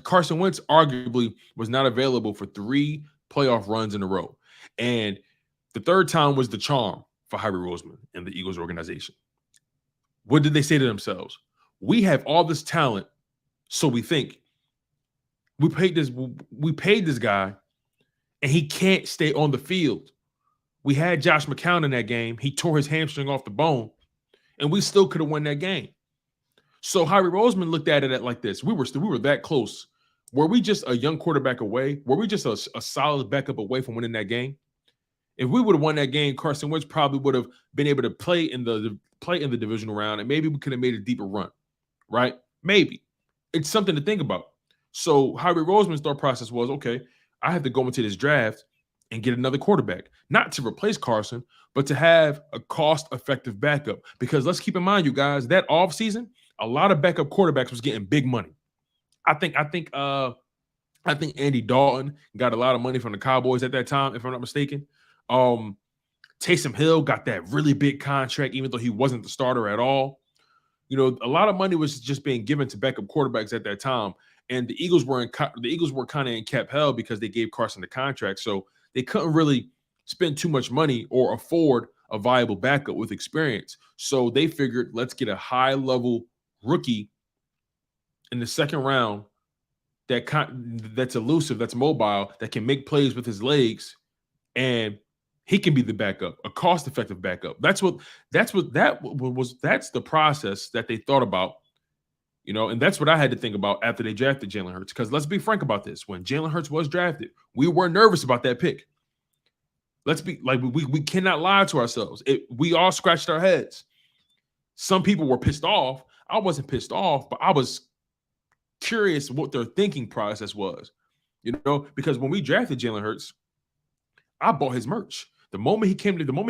Carson Wentz arguably was not available for 3 playoff runs in a row. And the third time was the charm for Howie Roseman and the Eagles organization. What did they say to themselves? We have all this talent, so we think we paid this guy, and he can't stay on the field. We had Josh McCown in that game. He tore his hamstring off the bone, and we still could have won that game. So Howie Roseman looked at it like this. We were that close. Were we just a young quarterback away? Were we just a solid backup away from winning that game? If we would have won that game, Carson Wentz probably would have been able to play in the divisional round, and maybe we could have made a deeper run, right? Maybe. It's something to think about. So Howie Roseman's thought process was, okay, I have to go into this draft and get another quarterback, not to replace Carson, but to have a cost-effective backup. Because let's keep in mind, you guys, that offseason, a lot of backup quarterbacks was getting big money. I think Andy Dalton got a lot of money from the Cowboys at that time, if I'm not mistaken. Taysom Hill got that really big contract, even though he wasn't the starter at all. You know, a lot of money was just being given to backup quarterbacks at that time, and the Eagles were kind of in cap hell because they gave Carson the contract, so they couldn't really spend too much money or afford a viable backup with experience. So they figured, let's get a high-level rookie in the second round that's elusive, that's mobile, that can make plays with his legs, and he can be the backup, a cost-effective backup. That's the process that they thought about, you know, and that's what I had to think about after they drafted Jalen Hurts. Because let's be frank about this: when Jalen Hurts was drafted, we were nervous about that pick. Let's be like, we cannot lie to ourselves. We all scratched our heads. Some people were pissed off. I wasn't pissed off, but I was curious what their thinking process was, you know, because when we drafted Jalen Hurts, I bought his merch. The moment he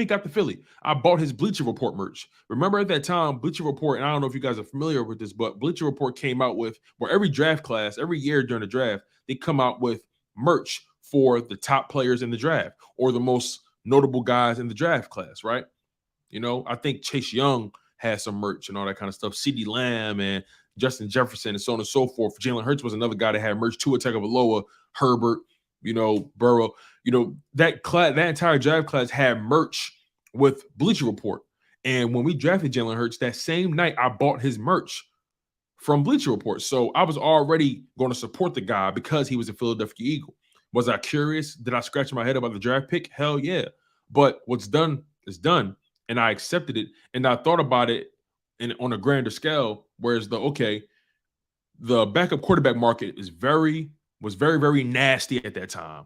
got to Philly, I bought his Bleacher Report merch. Remember at that time, Bleacher Report, and I don't know if you guys are familiar with this, but Bleacher Report came out with, where every draft class, every year during the draft, they come out with merch for the top players in the draft or the most notable guys in the draft class, right? You know, I think Chase Young has some merch and all that kind of stuff. CeeDee Lamb and Justin Jefferson and so on and so forth. Jalen Hurts was another guy that had merch. Tua Tagovailoa, Herbert, you know, Burrow. You know, that entire draft class had merch with Bleacher Report. And when we drafted Jalen Hurts, that same night, I bought his merch from Bleacher Report. So I was already going to support the guy because he was a Philadelphia Eagle. Was I curious? Did I scratch my head about the draft pick? Hell yeah. But what's done is done. And I accepted it. And I thought about it on a grander scale, whereas the backup quarterback market was very, very nasty at that time.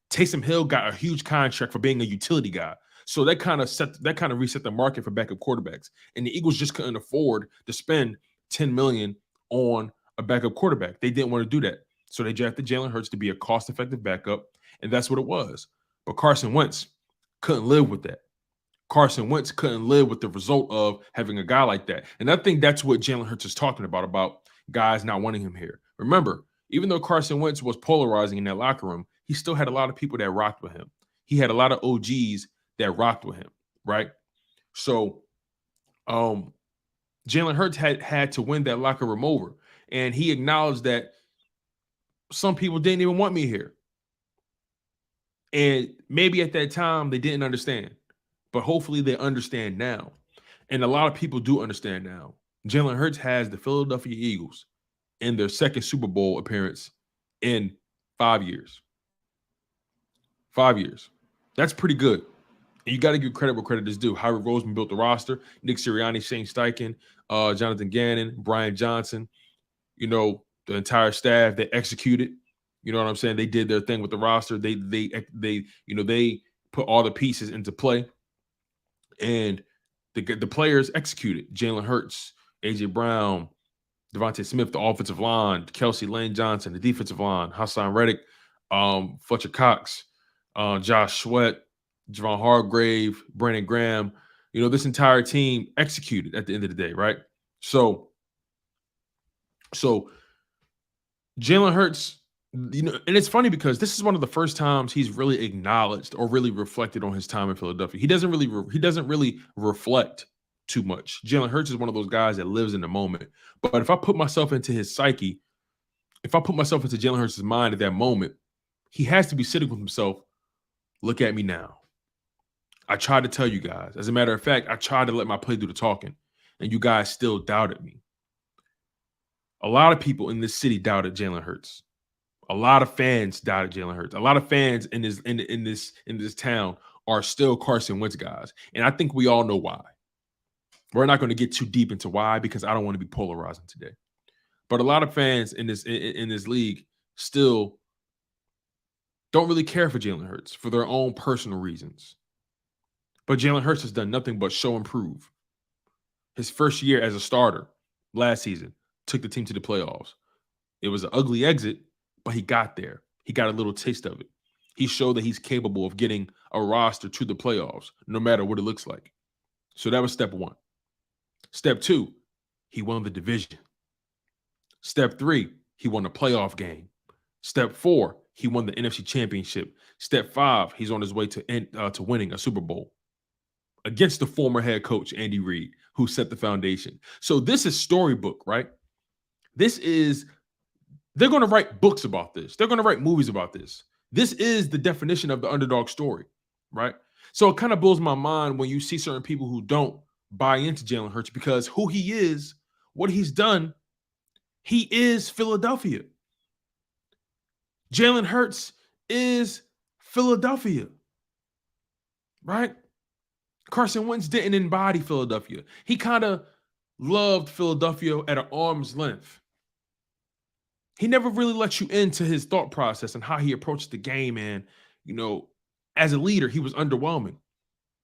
Taysom Hill got a huge contract for being a utility guy. So that kind of reset the market for backup quarterbacks. And the Eagles just couldn't afford to spend $10 million on a backup quarterback. They didn't want to do that. So they drafted Jalen Hurts to be a cost-effective backup, and that's what it was. But Carson Wentz couldn't live with that. Carson Wentz couldn't live with the result of having a guy like that. And I think that's what Jalen Hurts is talking about guys not wanting him here. Remember, even though Carson Wentz was polarizing in that locker room, he still had a lot of people that rocked with him. He had a lot of OGs that rocked with him, right? So Jalen Hurts had to win that locker room over. And he acknowledged that some people didn't even want me here. And maybe at that time they didn't understand, but hopefully they understand now. And a lot of people do understand now. Jalen Hurts has the Philadelphia Eagles in their second Super Bowl appearance in 5 years. 5 years. That's pretty good. And you got to give credit where credit is due. Howie Roseman built the roster. Nick Sirianni, Shane Steichen, Jonathan Gannon, Brian Johnson, the entire staff, they executed. You know what I'm saying? They did their thing with the roster. They put all the pieces into play. And the players executed. Jalen Hurts, A.J. Brown, Devontae Smith, the offensive line, Kelsey Lane Johnson, the defensive line, Haason Reddick, Fletcher Cox, Josh Sweat, Javon Hargrave, Brandon Graham. This entire team executed at the end of the day, right? So Jalen Hurts, and it's funny because this is one of the first times he's really acknowledged or really reflected on his time in Philadelphia. He doesn't really reflect too much. Jalen Hurts is one of those guys that lives in the moment. But if I put myself into his psyche, if I put myself into Jalen Hurts' mind at that moment, he has to be sitting with himself. Look at me now. I tried to tell you guys. As a matter of fact, I tried to let my play do the talking, and you guys still doubted me. A lot of people in this city doubted Jalen Hurts. A lot of fans doubted Jalen Hurts. A lot of fans in this town are still Carson Wentz guys, and I think we all know why. We're not going to get too deep into why because I don't want to be polarizing today. But a lot of fans in this league still don't really care for Jalen Hurts for their own personal reasons. But Jalen Hurts has done nothing but show and prove. His first year as a starter last season took the team to the playoffs. It was an ugly exit, but he got there. He got a little taste of it. He showed that he's capable of getting a roster to the playoffs, no matter what it looks like. So that was step one. Step two, he won the division. Step three, he won a playoff game. Step four, he won the NFC Championship. Step five, he's on his way to winning a Super Bowl against the former head coach, Andy Reid, who set the foundation. So this is storybook, right? They're going to write books about this. They're going to write movies about this. This is the definition of the underdog story, right? So it kind of blows my mind when you see certain people who don't buy into Jalen Hurts because who he is, what he's done, he is Philadelphia. Jalen Hurts is Philadelphia, right? Carson Wentz didn't embody Philadelphia. He kind of loved Philadelphia at an arm's length. He never really let you into his thought process and how he approached the game. And, as a leader, he was underwhelming.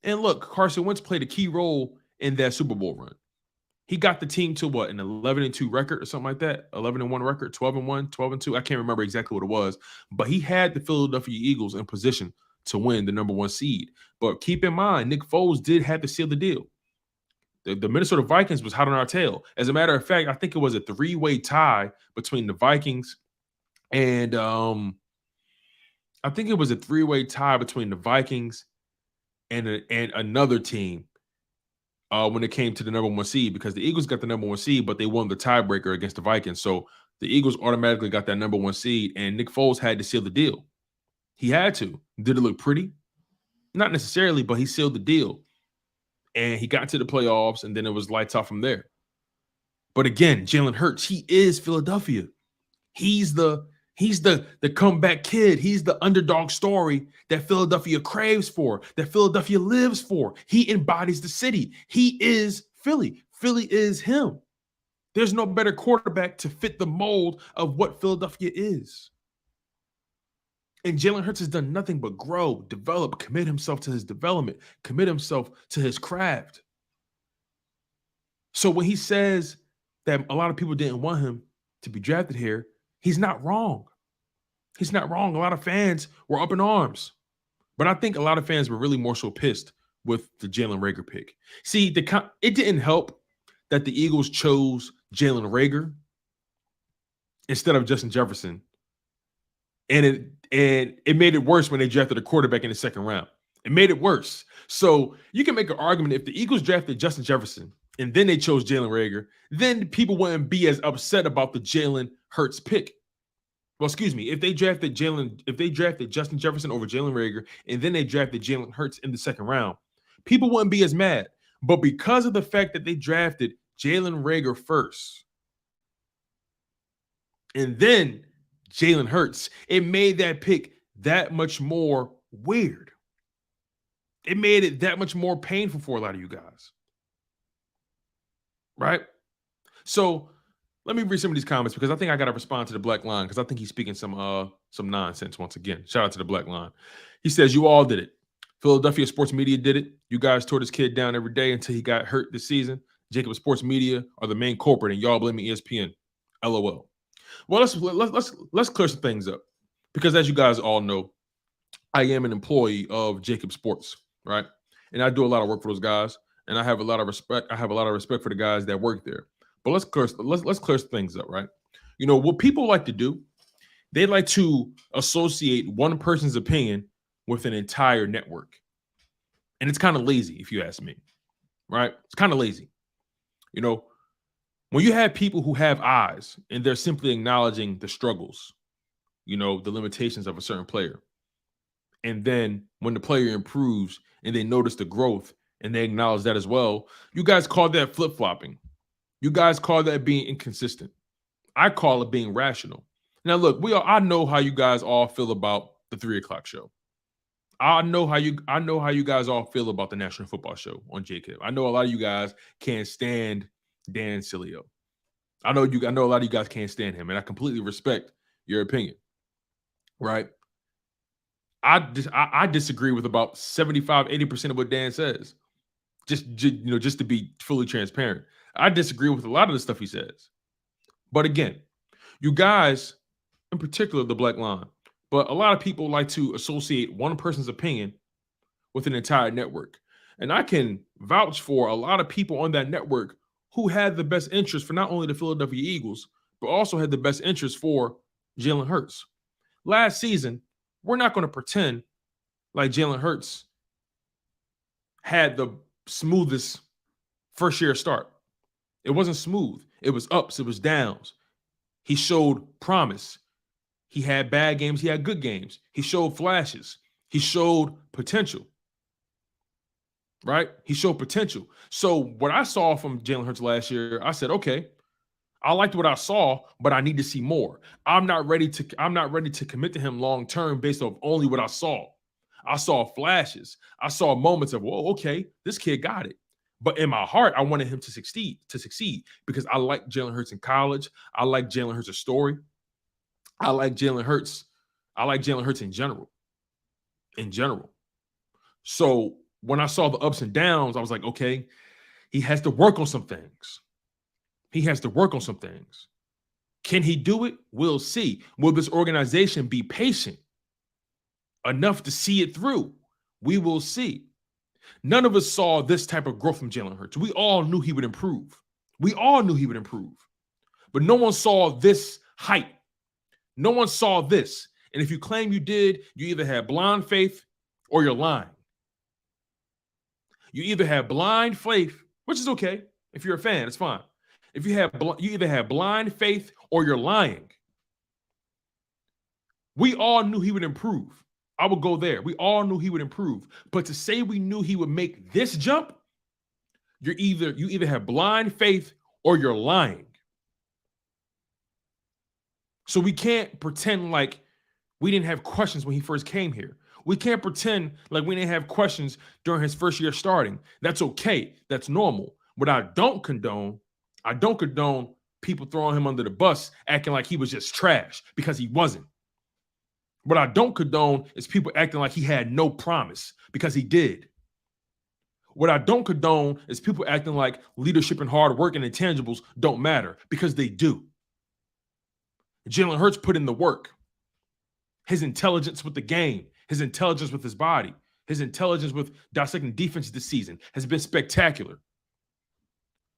And look, Carson Wentz played a key role in that Super Bowl run. He got the team to what, an 11-2 record or something like that? 11-1 record, 12-1, 12-2. I can't remember exactly what it was. But he had the Philadelphia Eagles in position to win the number one seed. But keep in mind, Nick Foles did have to seal the deal. The Minnesota Vikings was hot on our tail. As a matter of fact, I think it was a three-way tie between the Vikings and another team when it came to the number one seed because the Eagles got the number one seed, but they won the tiebreaker against the Vikings. So the Eagles automatically got that number one seed, and Nick Foles had to seal the deal. He had to. Did it look pretty? Not necessarily, but he sealed the deal. And he got to the playoffs, and then it was lights out from there. But again, Jalen Hurts, he is Philadelphia. He's the comeback kid. He's the underdog story that Philadelphia craves for, that Philadelphia lives for. He embodies the city. He is Philly. Philly is him. There's no better quarterback to fit the mold of what Philadelphia is. And Jalen Hurts has done nothing but grow, develop, commit himself to his development, commit himself to his craft. So when he says that a lot of people didn't want him to be drafted here, he's not wrong. He's not wrong. A lot of fans were up in arms. But I think a lot of fans were really more so pissed with the Jalen Reagor pick. See, it didn't help that the Eagles chose Jalen Reagor instead of Justin Jefferson. And it made it worse when they drafted a quarterback in the second round. It made it worse. So you can make an argument if the Eagles drafted Justin Jefferson and then they chose Jalen Reagor, then people wouldn't be as upset about the Jalen Hurts pick. Well, excuse me, if they drafted Justin Jefferson over Jalen Reagor and then they drafted Jalen Hurts in the second round, people wouldn't be as mad. But because of the fact that they drafted Jalen Reagor first and then Jalen Hurts, it made that pick that much more weird. It made it that much more painful for a lot of you guys. Right? So let me read some of these comments because I think I got to respond to the Black Line because I think he's speaking some nonsense once again. Shout out to the Black Line. He says, you all did it. Philadelphia sports media did it. You guys tore this kid down every day until he got hurt this season. Jacob Sports Media are the main culprit, and y'all blaming ESPN. LOL. Well, let's clear some things up because as you guys all know, I am an employee of Jacob Sports, right? And I do a lot of work for those guys, and I have a lot of respect. I have a lot of respect for the guys that work there. But let's clear things up, right? You know what people like to do? They like to associate one person's opinion with an entire network, and it's kind of lazy, if you ask me, right? It's kind of lazy, you know. When you have people who have eyes and they're simply acknowledging the struggles, you know, the limitations of a certain player. And then when the player improves and they notice the growth and they acknowledge that as well, you guys call that flip-flopping. You guys call that being inconsistent. I call it being rational. Now, look, I know how you guys all feel about the 3 o'clock show. I know how you guys all feel about the National Football Show on JKIP. I know a lot of you guys can't stand Dan Sileo. I know a lot of you guys can't stand him, and I completely respect your opinion. Right? I disagree with about 75-80% of what Dan says. Just to be fully transparent. I disagree with a lot of the stuff he says. But again, you guys, in particular the Black Line, but a lot of people like to associate one person's opinion with an entire network. And I can vouch for a lot of people on that network who had the best interest for not only the Philadelphia Eagles, but also had the best interest for Jalen Hurts. Last season, we're not going to pretend like Jalen Hurts had the smoothest first-year start. It wasn't smooth. It was ups. It was downs. He showed promise. He had bad games. He had good games. He showed flashes. He showed potential. Right? He showed potential. So what I saw from Jalen Hurts last year, I said, okay, I liked what I saw, but I need to see more. I'm not ready to commit to him long term based off only what I saw. I saw flashes. I saw moments of, whoa, okay, this kid got it. But in my heart, I wanted him to succeed because I like Jalen Hurts in college. I like Jalen Hurts' story. I like Jalen Hurts. I like Jalen Hurts in general. So when I saw the ups and downs, I was like, okay, he has to work on some things. Can he do it? We'll see. Will this organization be patient enough to see it through? We will see. None of us saw this type of growth from Jalen Hurts. We all knew he would improve. But no one saw this height. No one saw this. And if you claim you did, you either had blind faith or you're lying. You either have blind faith, which is okay. If you're a fan, it's fine. If you either have blind faith or you're lying. We all knew he would improve. I would go there. We all knew he would improve. But to say we knew he would make this jump, you either have blind faith or you're lying. So we can't pretend like we didn't have questions when he first came here. We can't pretend like we didn't have questions during his first year starting. That's okay. That's normal. But I don't condone people throwing him under the bus, acting like he was just trash, because he wasn't. What I don't condone is people acting like he had no promise, because he did. What I don't condone is people acting like leadership and hard work and intangibles don't matter, because they do. Jalen Hurts put in the work. His intelligence with the game, his intelligence with his body, his intelligence with dissecting defense this season has been spectacular.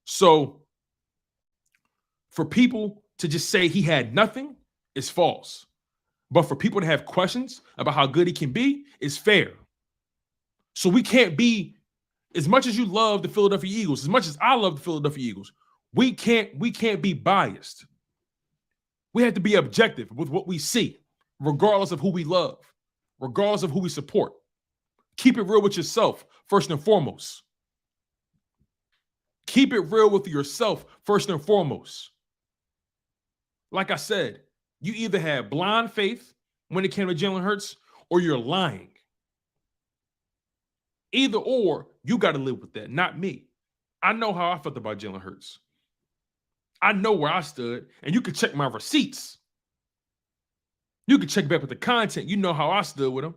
So for people to just say he had nothing is false. But for people to have questions about how good he can be is fair. So we can't be, as much as you love the Philadelphia Eagles, as much as I love the Philadelphia Eagles, we can't be biased. We have to be objective with what we see, regardless of who we love, regardless of who we support. Keep it real with yourself, first and foremost. Keep it real with yourself, first and foremost. Like I said, you either had blind faith when it came to Jalen Hurts, or you're lying. Either or, you got to live with that, not me. I know how I felt about Jalen Hurts. I know where I stood, and you can check my receipts. You can check back with the content. You know how I stood with him.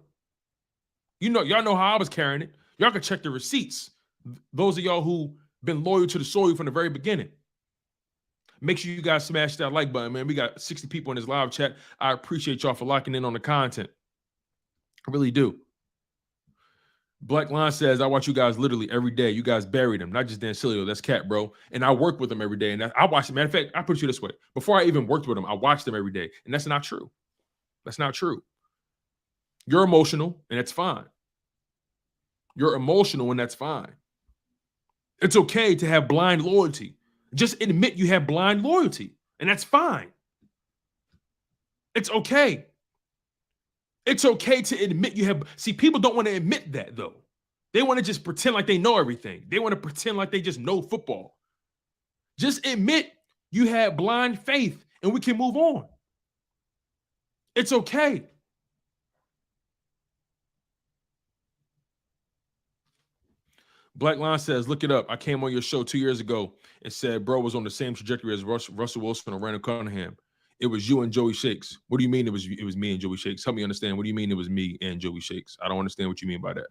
Y'all know how I was carrying it. Y'all can check the receipts. Those of y'all who been loyal to the soil from the very beginning. Make sure you guys smash that like button, man. We got 60 people in this live chat. I appreciate y'all for locking in on the content. I really do. Black Line says, I watch you guys literally every day. You guys buried him, not just Dancilio. That's cat, bro. And I work with him every day. And I watch him. Matter of fact, I put you this way. Before I even worked with him, I watched him every day. And that's not true. That's not true. You're emotional, and that's fine. You're emotional, and that's fine. It's okay to have blind loyalty. Just admit you have blind loyalty, and that's fine. It's okay. It's okay to admit you have. See, people don't want to admit that, though. They want to just pretend like they know everything. They want to pretend like they just know football. Just admit you had blind faith, and we can move on. It's okay. Black Line says, look it up. I came on your show 2 years ago and said bro was on the same trajectory as Russell Wilson or Randall Cunningham. It was you and Joey Shakes. What do you mean it was me and Joey Shakes? Help me understand. What do you mean it was me and Joey Shakes? I don't understand what you mean by that.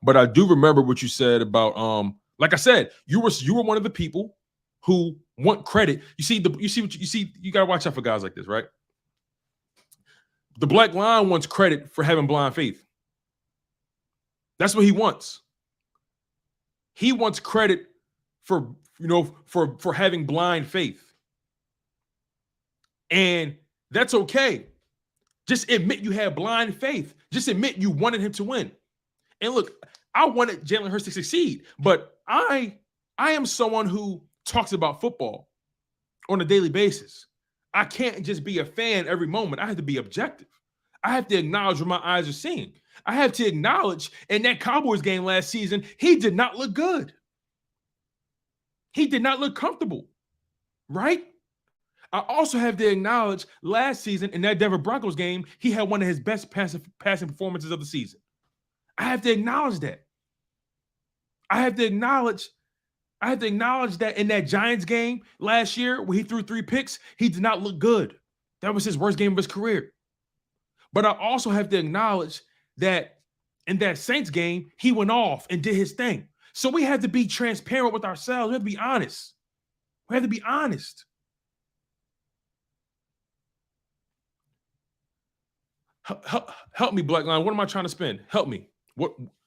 But I do remember what you said about like I said, you were one of the people who want credit. You gotta watch out for guys like this, right? The Black Line wants credit for having blind faith. That's what he wants. He wants credit for having blind faith. And that's okay. Just admit you had blind faith. Just admit you wanted him to win. And look, I wanted Jalen Hurts to succeed, but I am someone who talks about football on a daily basis. I can't just be a fan every moment. I have to be objective. I have to acknowledge what my eyes are seeing. I have to acknowledge in that Cowboys game last season, he did not look good. He did not look comfortable, right? I also have to acknowledge last season in that Denver Broncos game, he had one of his best passing performances of the season. I have to acknowledge that. I have to acknowledge that in that Giants game last year where he threw 3 picks, he did not look good. That was his worst game of his career. But I also have to acknowledge that in that Saints game, he went off and did his thing. So we have to be transparent with ourselves. We have to be honest. We have to be honest. Help me, Black Line. What am I trying to spend? Help me.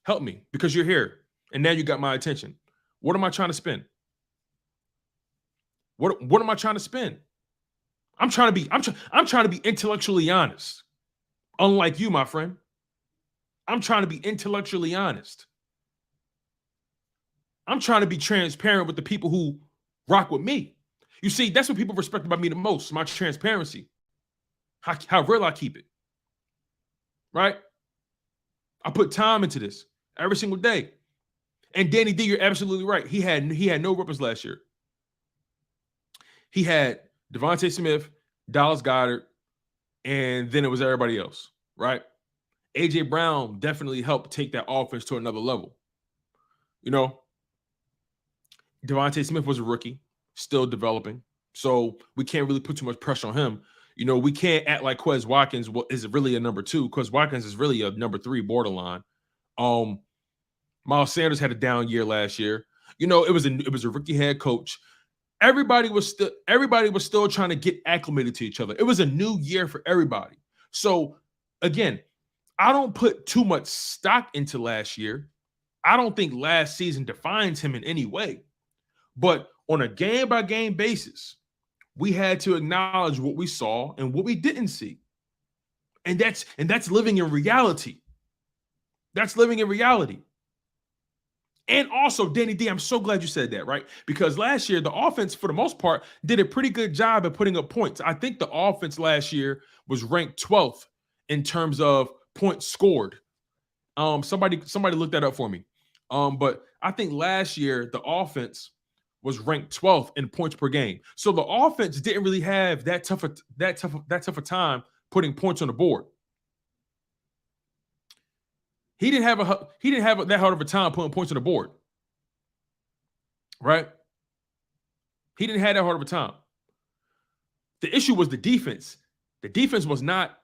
Help me, because you're here and now you got my attention. What am I trying to spend? What am I trying to spend? I'm trying to be intellectually honest. Unlike you, my friend. I'm trying to be intellectually honest. I'm trying to be transparent with the people who rock with me. You see, that's what people respect about me the most, my transparency. How real I keep it. Right? I put time into this every single day. And Danny D, you're absolutely right. He had no weapons last year. He had Devontae Smith, Dallas Goedert, and then it was everybody else, right? A.J. Brown definitely helped take that offense to another level. You know, Devontae Smith was a rookie, still developing. So we can't really put too much pressure on him. You know, we can't act like Quez Watkins is really a number 2. Quez Watkins is really a number 3 borderline. Miles Sanders had a down year last year. You know, it was a rookie head coach. Everybody was still trying to get acclimated to each other. It was a new year for everybody. So again, I don't put too much stock into last year. I don't think last season defines him in any way. But on a game-by-game basis, we had to acknowledge what we saw and what we didn't see. And that's living in reality. That's living in reality. And also, Danny D, I'm so glad you said that, right? Because last year, the offense, for the most part, did a pretty good job at putting up points. I think the offense last year was ranked 12th in terms of points scored. Somebody looked that up for me. But I think last year the offense was ranked 12th in points per game. So the offense didn't really have that tough a time putting points on the board. He didn't have that hard of a time putting points on the board. Right? He didn't have that hard of a time. The issue was the defense. The defense was not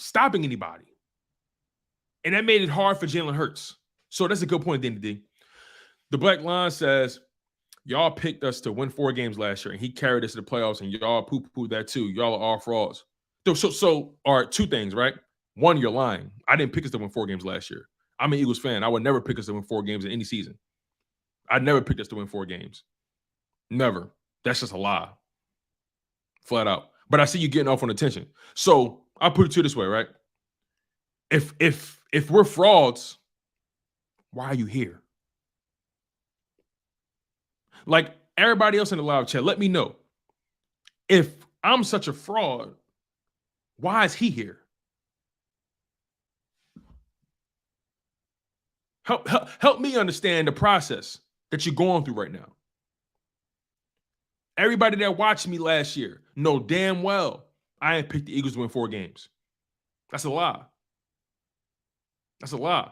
stopping anybody. And that made it hard for Jalen Hurts. So that's a good point, Danny D. The Black Line says, y'all picked us to win 4 games last year, and he carried us to the playoffs, and y'all poo-pooed that too. Y'all are all frauds. So all right, 2 things, right? One, you're lying. I didn't pick us to win 4 games last year. I'm an Eagles fan. I would never pick us to win 4 games in any season. I'd never pick us to win 4 games. Never. That's just a lie. Flat out. But I see you getting off on attention. So I'll put it to you this way, right? If we're frauds, why are you here? Like everybody else in the live chat, let me know. If I'm such a fraud, why is he here? Help me understand the process that you're going through right now. Everybody that watched me last year know damn well I ain't picked the Eagles to win 4 games. That's a lie. That's a lie.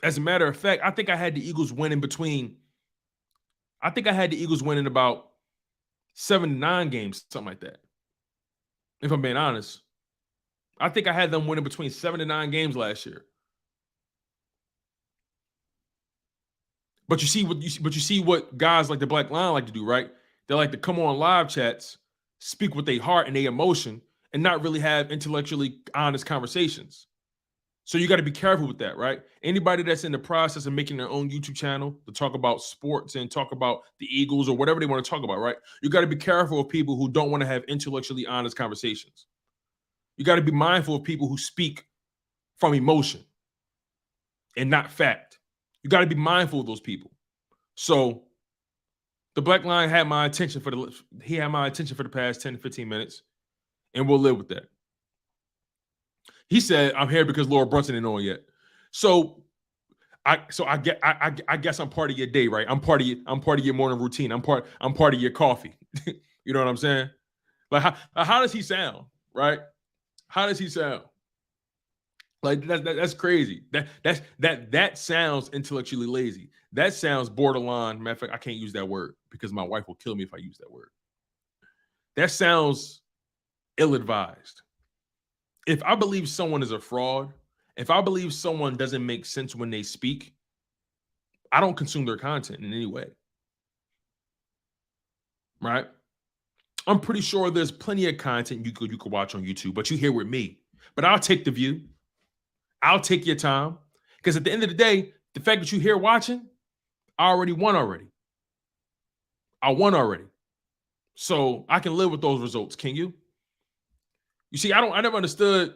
As a matter of fact, I think I had the Eagles winning about 7 to 9 games, something like that. If I'm being honest. I think I had them winning between 7 to 9 games last year. But you see what guys like the Black Line like to do, right? They like to come on live chats, speak with their heart and their emotion, and not really have intellectually honest conversations. So you got to be careful with that, right? Anybody that's in the process of making their own YouTube channel to talk about sports and talk about the Eagles or whatever they want to talk about, right? You got to be careful of people who don't want to have intellectually honest conversations. You got to be mindful of people who speak from emotion and not fact. You got to be mindful of those people. So the Black Line had my attention for the past 10 to 15 minutes, and we'll live with that. He said, I'm here because Laura Brunson ain't on yet. So I guess I'm part of your day, right? I'm part of your morning routine. I'm part of your coffee. You know what I'm saying? Like how does he sound, right? How does he sound? Like that's crazy. That sounds intellectually lazy. That sounds borderline. Matter of fact, I can't use that word because my wife will kill me if I use that word. That sounds ill-advised. If I believe someone is a fraud, if I believe someone doesn't make sense when they speak, I don't consume their content in any way. Right? I'm pretty sure there's plenty of content you could watch on YouTube, but you here with me. But I'll take the view. I'll take your time. Because at the end of the day, the fact that you're here watching, I already won already. I won already. So I can live with those results. Can you? You see, I never understood.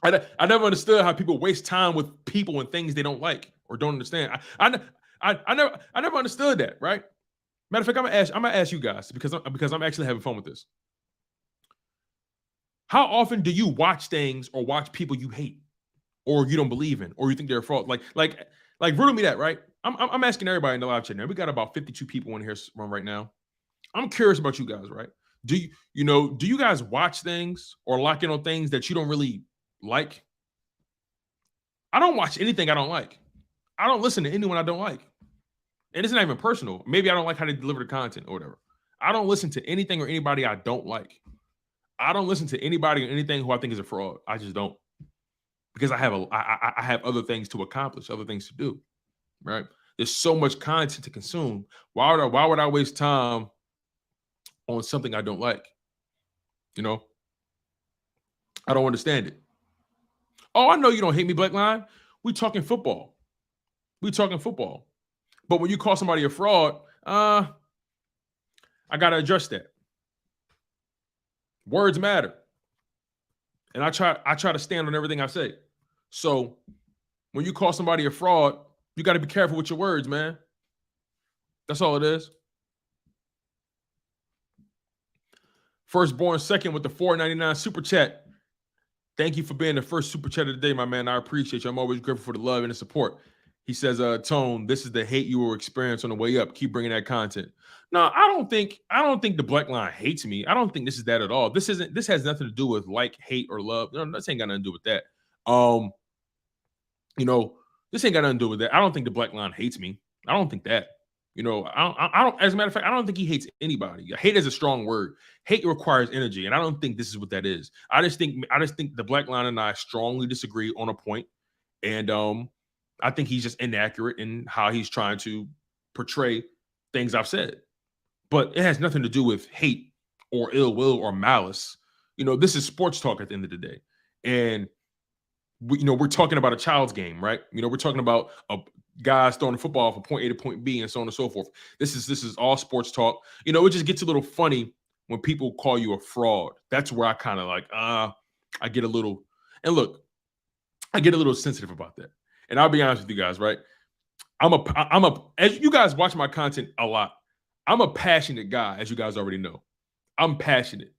I never understood how people waste time with people and things they don't like or don't understand. I never understood that, right? Matter of fact, I'm gonna ask you guys because I'm actually having fun with this. How often do you watch things or watch people you hate or you don't believe in or you think they're a fraud? Like riddle me that, right? I'm asking everybody in the live chat now. We got about 52 people in here right now. I'm curious about you guys, right? Do you guys watch things or lock in on things that you don't really like? I don't watch anything I don't like. I don't listen to anyone I don't like. And it's not even personal. Maybe I don't like how they deliver the content or whatever. I don't listen to anything or anybody I don't like. I don't listen to anybody or anything who I think is a fraud. I just don't. Because I have other things to accomplish, other things to do, right? There's so much content to consume. Why would I waste time on something I don't like? You know? I don't understand it. Oh, I know you don't hate me, Black Line. We talking football. But when you call somebody a fraud, I got to address that. Words matter. And I try to stand on everything I say. So when you call somebody a fraud, you got to be careful with your words, man. That's all it is. Firstborn second with the $4.99 super chat. Thank you for being the first super chat of the day, my man. I appreciate you. I'm always grateful for the love and the support. He says, Tone, this is the hate you will experience on the way up. Keep bringing that content. No, I don't think the Black Line hates me. I don't think this is that at all. This has nothing to do with like, hate, or love. No, this ain't got nothing to do with that. This ain't got nothing to do with that. I don't think the Black Line hates me. I don't think that. I don't. As a matter of fact, I don't think he hates anybody. Hate is a strong word. Hate requires energy, and I don't think this is what that is. I just think the Black Line and I strongly disagree on a point, and I think he's just inaccurate in how he's trying to portray things I've said. But it has nothing to do with hate or ill will or malice. This is sports talk at the end of the day, and we're talking about a child's game, right? We're talking about guys throwing the football from point A to point B and so on and so forth. This is all sports talk. It just gets a little funny when people call you a fraud. That's where I kind of I get a little, and look, I get a little sensitive about that. And I'll be honest with you guys, right? As you guys watch my content a lot, I'm a passionate guy, as you guys already know. I'm passionate.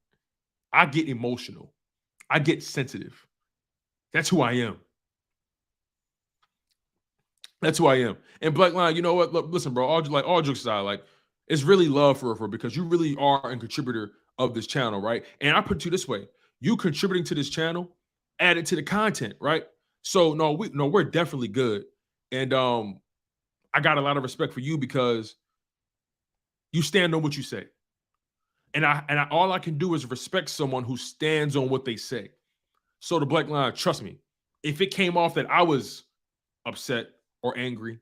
I get emotional. I get sensitive. That's who I am. That's who I am. And Black Line, you know what? Look, listen, bro, all jokes aside, it's really love for because you really are a contributor of this channel, right? And I put it to you this way. You contributing to this channel added to the content, right? So we're definitely good. And I got a lot of respect for you because you stand on what you say. And all I can do is respect someone who stands on what they say. So the Black Line, trust me, if it came off that I was upset or angry,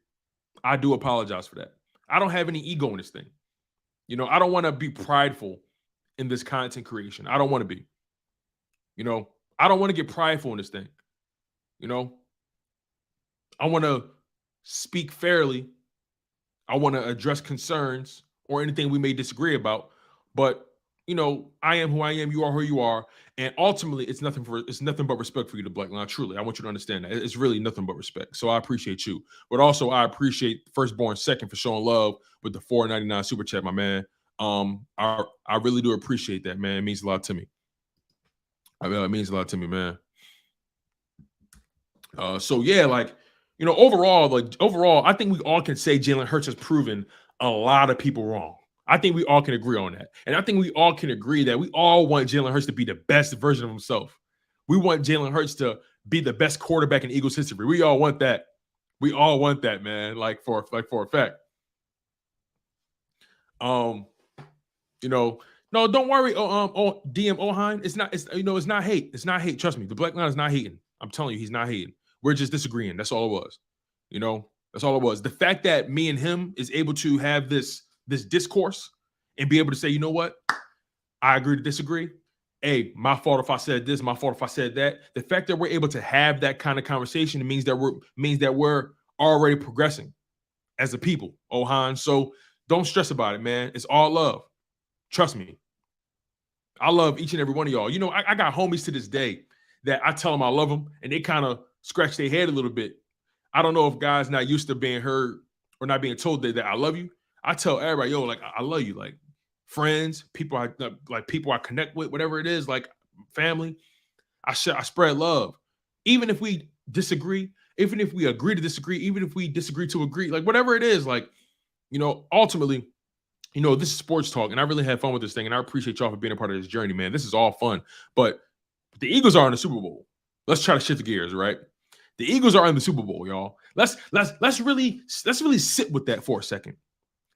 I do apologize for that. I don't have any ego in this thing. I don't want to be prideful in this content creation. I don't want to be. I don't want to get prideful in this thing. I want to speak fairly. I want to address concerns or anything we may disagree about. But I am who I am. You are who you are, and ultimately, it's nothing but respect for you, the Black Line. Truly, I want you to understand that it's really nothing but respect. So I appreciate you, but also I appreciate Firstborn Second for showing love with the $4.99 super chat, my man. I really do appreciate that, man. It means a lot to me. It means a lot to me, man. So yeah, overall, I think we all can say Jalen Hurts has proven a lot of people wrong. I think we all can agree on that. And I think we all can agree that we all want Jalen Hurts to be the best version of himself. We want Jalen Hurts to be the best quarterback in Eagles history. We all want that. We all want that, man, for a fact. No, don't worry. DM Oheim, it's not hate. It's not hate. Trust me. The Black Line is not hating. I'm telling you, he's not hating. We're just disagreeing. That's all it was. That's all it was. The fact that me and him is able to have this discourse and be able to say, you know what? I agree to disagree. Hey, my fault if I said this, my fault if I said that. The fact that we're able to have that kind of conversation means that we're already progressing as a people, Ohan. So don't stress about it, man. It's all love. Trust me. I love each and every one of y'all. I got homies to this day that I tell them I love them, and they kind of scratch their head a little bit. I don't know if guys not used to being heard or not being told that I love you. I tell everybody, yo, I love you, friends, people I connect with, whatever it is, family. I spread love, even if we disagree, even if we agree to disagree, even if we disagree to agree, whatever it is, ultimately, this is sports talk, and I really had fun with this thing, and I appreciate y'all for being a part of this journey, man. This is all fun, but the Eagles are in the Super Bowl. Let's try to shift the gears, right? The Eagles are in the Super Bowl, y'all. Let's really sit with that for a second.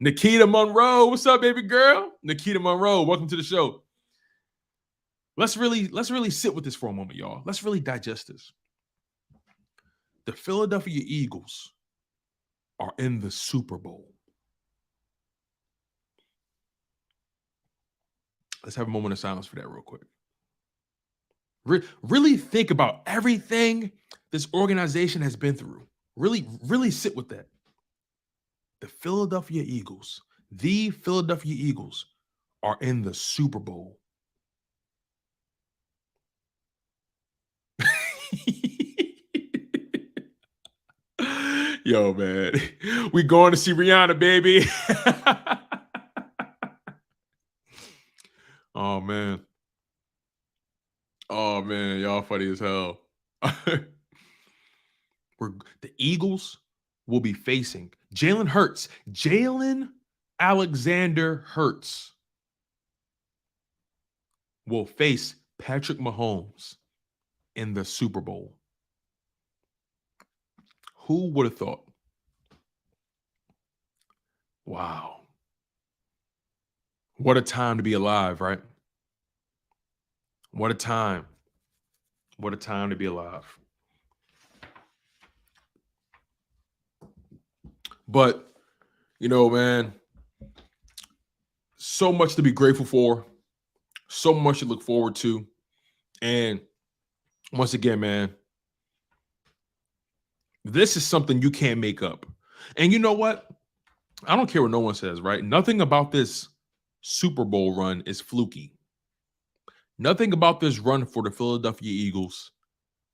Nikita Monroe, what's up, baby girl? Nikita Monroe, welcome to the show. Let's really sit with this for a moment, y'all. Let's really digest this. The Philadelphia Eagles are in the Super Bowl. Let's have a moment of silence for that real quick. Really think about everything this organization has been through. Really sit with that. The Philadelphia Eagles are in the Super Bowl. Yo, man, we going to see Rihanna, baby. Oh man, y'all funny as hell. The Eagles will be facing Jalen Hurts. Jalen Alexander Hurts will face Patrick Mahomes in the Super Bowl. Who would have thought? Wow. What a time to be alive, right? What a time. What a time to be alive. But, you know, man, so much to be grateful for, so much to look forward to. And once again, man, this is something you can't make up. And you know what? I don't care what no one says, right? Nothing about this Super Bowl run is fluky. Nothing about this run for the Philadelphia Eagles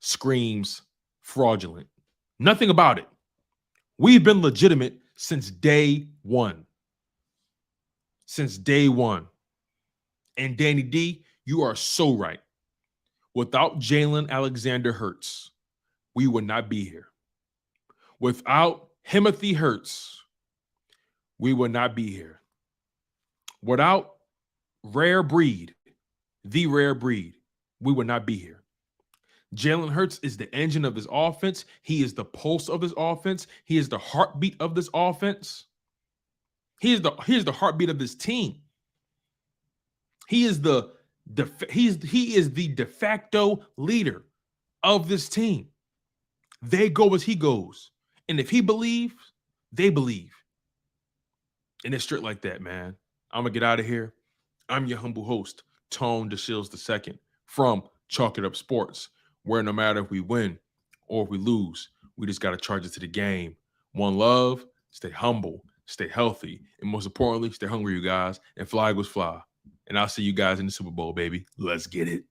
screams fraudulent. Nothing about it. We've been legitimate since day one. Since day one. And Danny D, you are so right. Without Jalen Alexander Hurts, we would not be here. Without Timothy Hurts, we would not be here. Without Rare Breed, the Rare Breed, we would not be here. Jalen Hurts is the engine of this offense. He is the pulse of this offense. He is the heartbeat of this offense. He is the heartbeat of this team. He is the de facto leader of this team. They go as he goes. And if he believes, they believe. And it's straight like that, man. I'm going to get out of here. I'm your humble host, Tone DeShields II from Chalk It Up Sports, where no matter if we win or if we lose, we just got to charge it to the game. One love, stay humble, stay healthy, and most importantly, stay hungry, you guys, and fly Eagles fly. And I'll see you guys in the Super Bowl, baby. Let's get it.